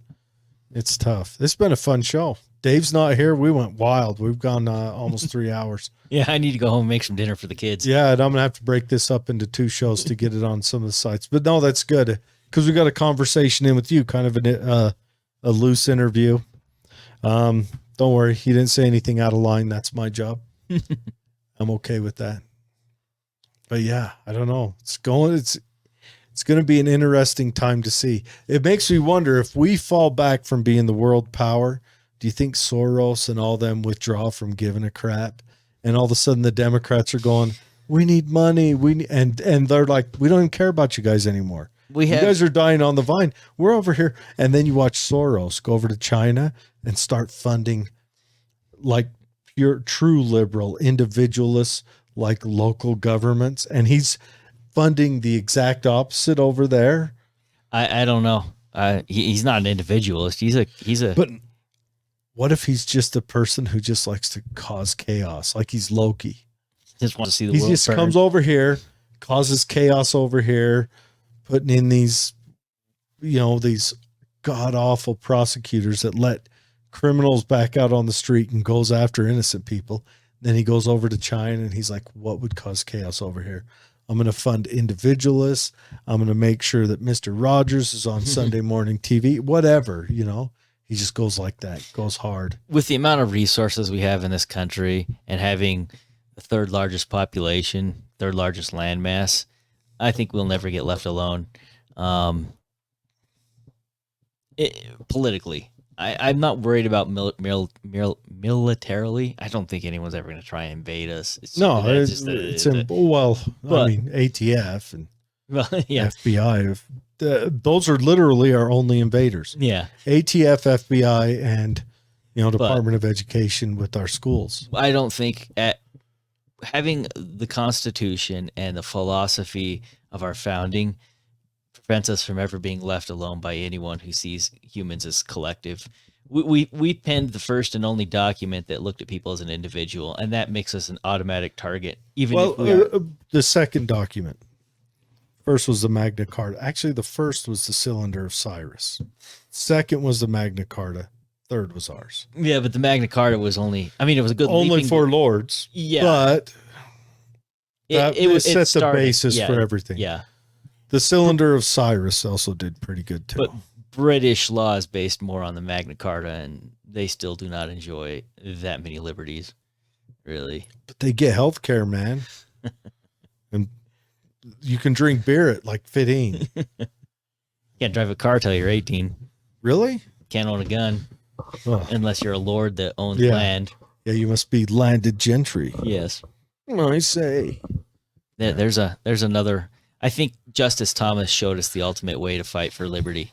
It's tough. It's been a fun show. Dave's not here. We went wild. We've gone almost 3 hours. Yeah, I need to go home and make some dinner for the kids. Yeah, and I'm going to have to break this up into 2 shows to get it on some of the sites. But no, that's good because we got a conversation in with you, kind of a loose interview. Don't worry. He didn't say anything out of line. That's my job. I'm okay with that. But yeah, I don't know. It's going to be an interesting time to see. It makes me wonder if we fall back from being the world power, do you think Soros and all them withdraw from giving a crap? And all of a sudden the Democrats are going, we need money. And they're like, we don't even care about you guys anymore. You guys are dying on the vine. We're over here. And then you watch Soros go over to China and start funding like pure, true liberal individualists, like local governments. And he's funding the exact opposite over there. I don't know. He's not an individualist. He's a. But what if he's just a person who just likes to cause chaos? Like he's Loki. Just wants to see the world. He just comes over here, causes chaos over here, putting in these, these god awful prosecutors that let criminals back out on the street and goes after innocent people. Then he goes over to China and he's like, what would cause chaos over here? I'm going to fund individualists. I'm going to make sure that Mr. Rogers is on Sunday morning TV, whatever, he just goes like that, goes hard. With the amount of resources we have in this country and having the 3rd largest population, 3rd largest landmass, I think we'll never get left alone. Politically, I'm not worried about militarily. I don't think anyone's ever going to try and invade us. ATF and FBI. Those are literally our only invaders. Yeah. ATF, FBI, and, Department of Education with our schools. I don't think having the Constitution and the philosophy of our founding prevents us from ever being left alone by anyone who sees humans as collective. We penned the first and only document that looked at people as an individual, and that makes us an automatic target. The second document. First was the Magna Carta. Actually, the first was the Cylinder of Cyrus. Second was the Magna Carta. Third was ours. Yeah, but the Magna Carta was it was a good only for lords. Yeah, but it set the basis for everything. Yeah, the Cylinder of Cyrus also did pretty good too. But British law is based more on the Magna Carta, and they still do not enjoy that many liberties, really. But they get health care, man. And you can drink beer at like 15. Can't drive a car till you're 18. Really? Can't own a gun unless you're a lord that owns land. Yeah, you must be landed gentry. Yes. I say. There's another. I think Justice Thomas showed us the ultimate way to fight for liberty.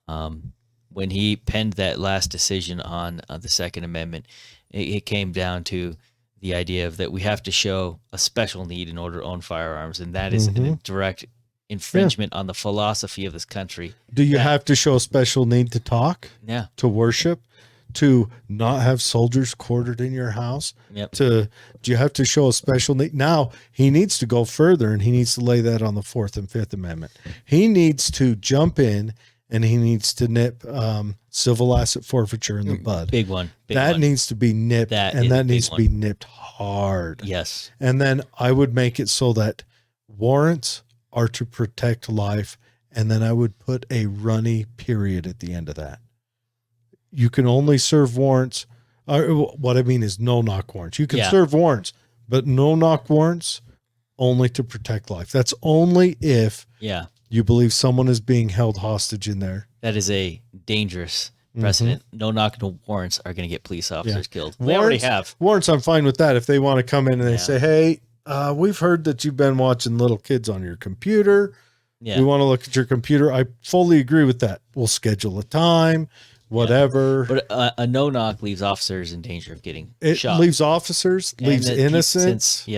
When he penned that last decision on the Second Amendment, it came down to the idea of that we have to show a special need in order to own firearms, and that is a direct infringement on the philosophy of this country. Do you have to show a special need to talk? Yeah. To worship? To not have soldiers quartered in your house? Yep. Do you have to show a special need? Now, he needs to go further, and he needs to lay that on the 4th and 5th Amendment. He needs to jump in, and he needs to nip civil asset forfeiture in the bud. Big one. That needs to be nipped, and that needs to be nipped hard. Yes. And then I would make it so that warrants are to protect life, and then I would put a runny period at the end of that. You can only serve warrants. What I mean is no-knock warrants. You can serve warrants, but no-knock warrants only to protect life. That's only if you believe someone is being held hostage in there. That is a dangerous precedent. No-knock warrants are going to get police officers killed. They already have. Warrants, I'm fine with that. If they want to come in and they say, hey, we've heard that you've been watching little kids on your computer. Yeah. We want to look at your computer. I fully agree with that. We'll schedule a time. Whatever. Yeah. But a no-knock leaves officers in danger of getting shot. It leaves officers, leaves innocents,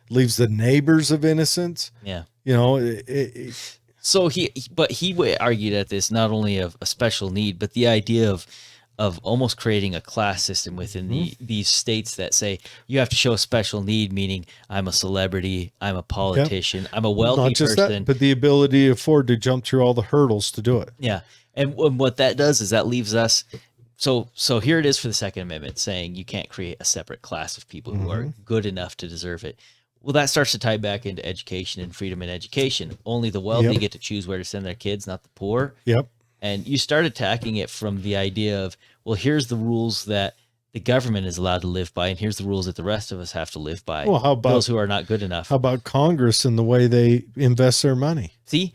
leaves the neighbors of innocence. Yeah. So he argued at this not only of a special need, but the idea of almost creating a class system within these states that say you have to show a special need, meaning I'm a celebrity, I'm a politician, I'm a wealthy Not just person. That, but the ability to afford to jump through all the hurdles to do it. Yeah. And what that does is that leaves us So here it is for the Second Amendment saying you can't create a separate class of people who are good enough to deserve it. Well, that starts to tie back into education and freedom in education. Only the wealthy get to choose where to send their kids, not the poor. Yep. And you start attacking it from the idea of, well, here's the rules that the government is allowed to live by, and here's the rules that the rest of us have to live by. Well, how about those who are not good enough? How about Congress and the way they invest their money? See,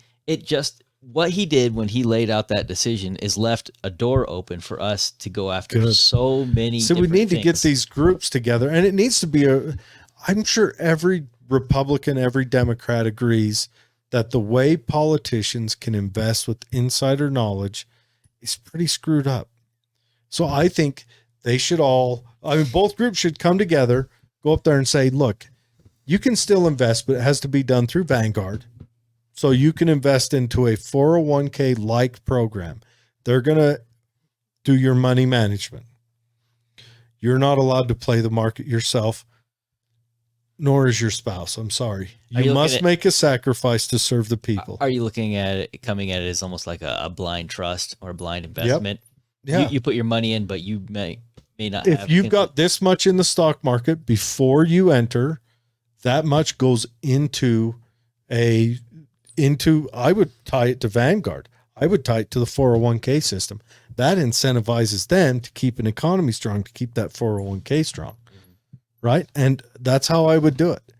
what he did when he laid out that decision is left a door open for us to go after so many. So we need to get these groups together, and it needs to be I'm sure every Republican, every Democrat agrees that the way politicians can invest with insider knowledge is pretty screwed up. So I think they should both groups should come together, go up there and say, look, you can still invest, but it has to be done through Vanguard. So you can invest into a 401k like program. They're going to do your money management. You're not allowed to play the market yourself, nor is your spouse. I'm sorry. You must make a sacrifice to serve the people. Are you looking at it, coming at it as almost like a blind trust or a blind investment? Yep. Yeah. You put your money in, but you may not if have. You've got this much in the stock market before you enter, that much goes into I would tie it to Vanguard. I would tie it to the 401k system. That incentivizes them to keep an economy strong, to keep that 401k strong. Right? And that's how I would do it.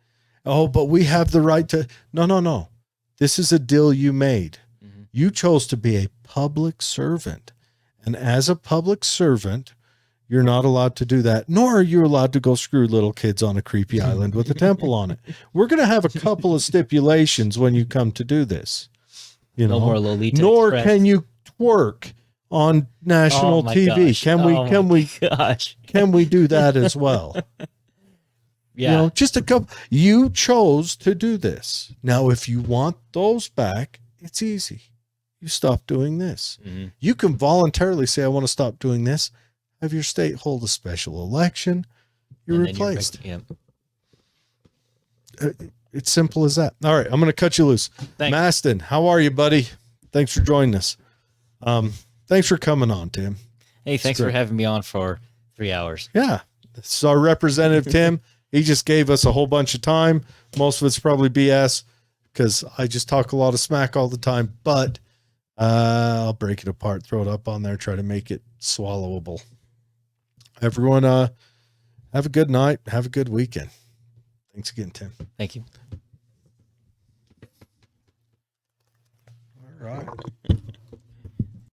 Oh, but we have the right to. No. This is a deal you made. Mm-hmm. You chose to be a public servant. And as a public servant, you're not allowed to do that, nor are you allowed to go screw little kids on a creepy island with a temple on it. We're going to have a couple of stipulations when you come to do this. No more Lolita nor Express. Can you twerk on national TV. Gosh. Can we do that as well? Yeah. Just a couple. You chose to do this. Now, if you want those back, it's easy. You stop doing this. Mm-hmm. You can voluntarily say, I want to stop doing this. Have your state hold a special election. You're replaced. It's simple as that. All right. I'm going to cut you loose. Thanks. Maston, how are you, buddy? Thanks for joining us. Thanks for coming on, Tim. Hey, thanks for having me on for 3 hours. Yeah. This is our representative, Tim. He just gave us a whole bunch of time. Most of it's probably BS because I just talk a lot of smack all the time, but I'll break it apart, throw it up on there, try to make it swallowable. Everyone, have a good night. Have a good weekend. Thanks again, Tim. Thank you.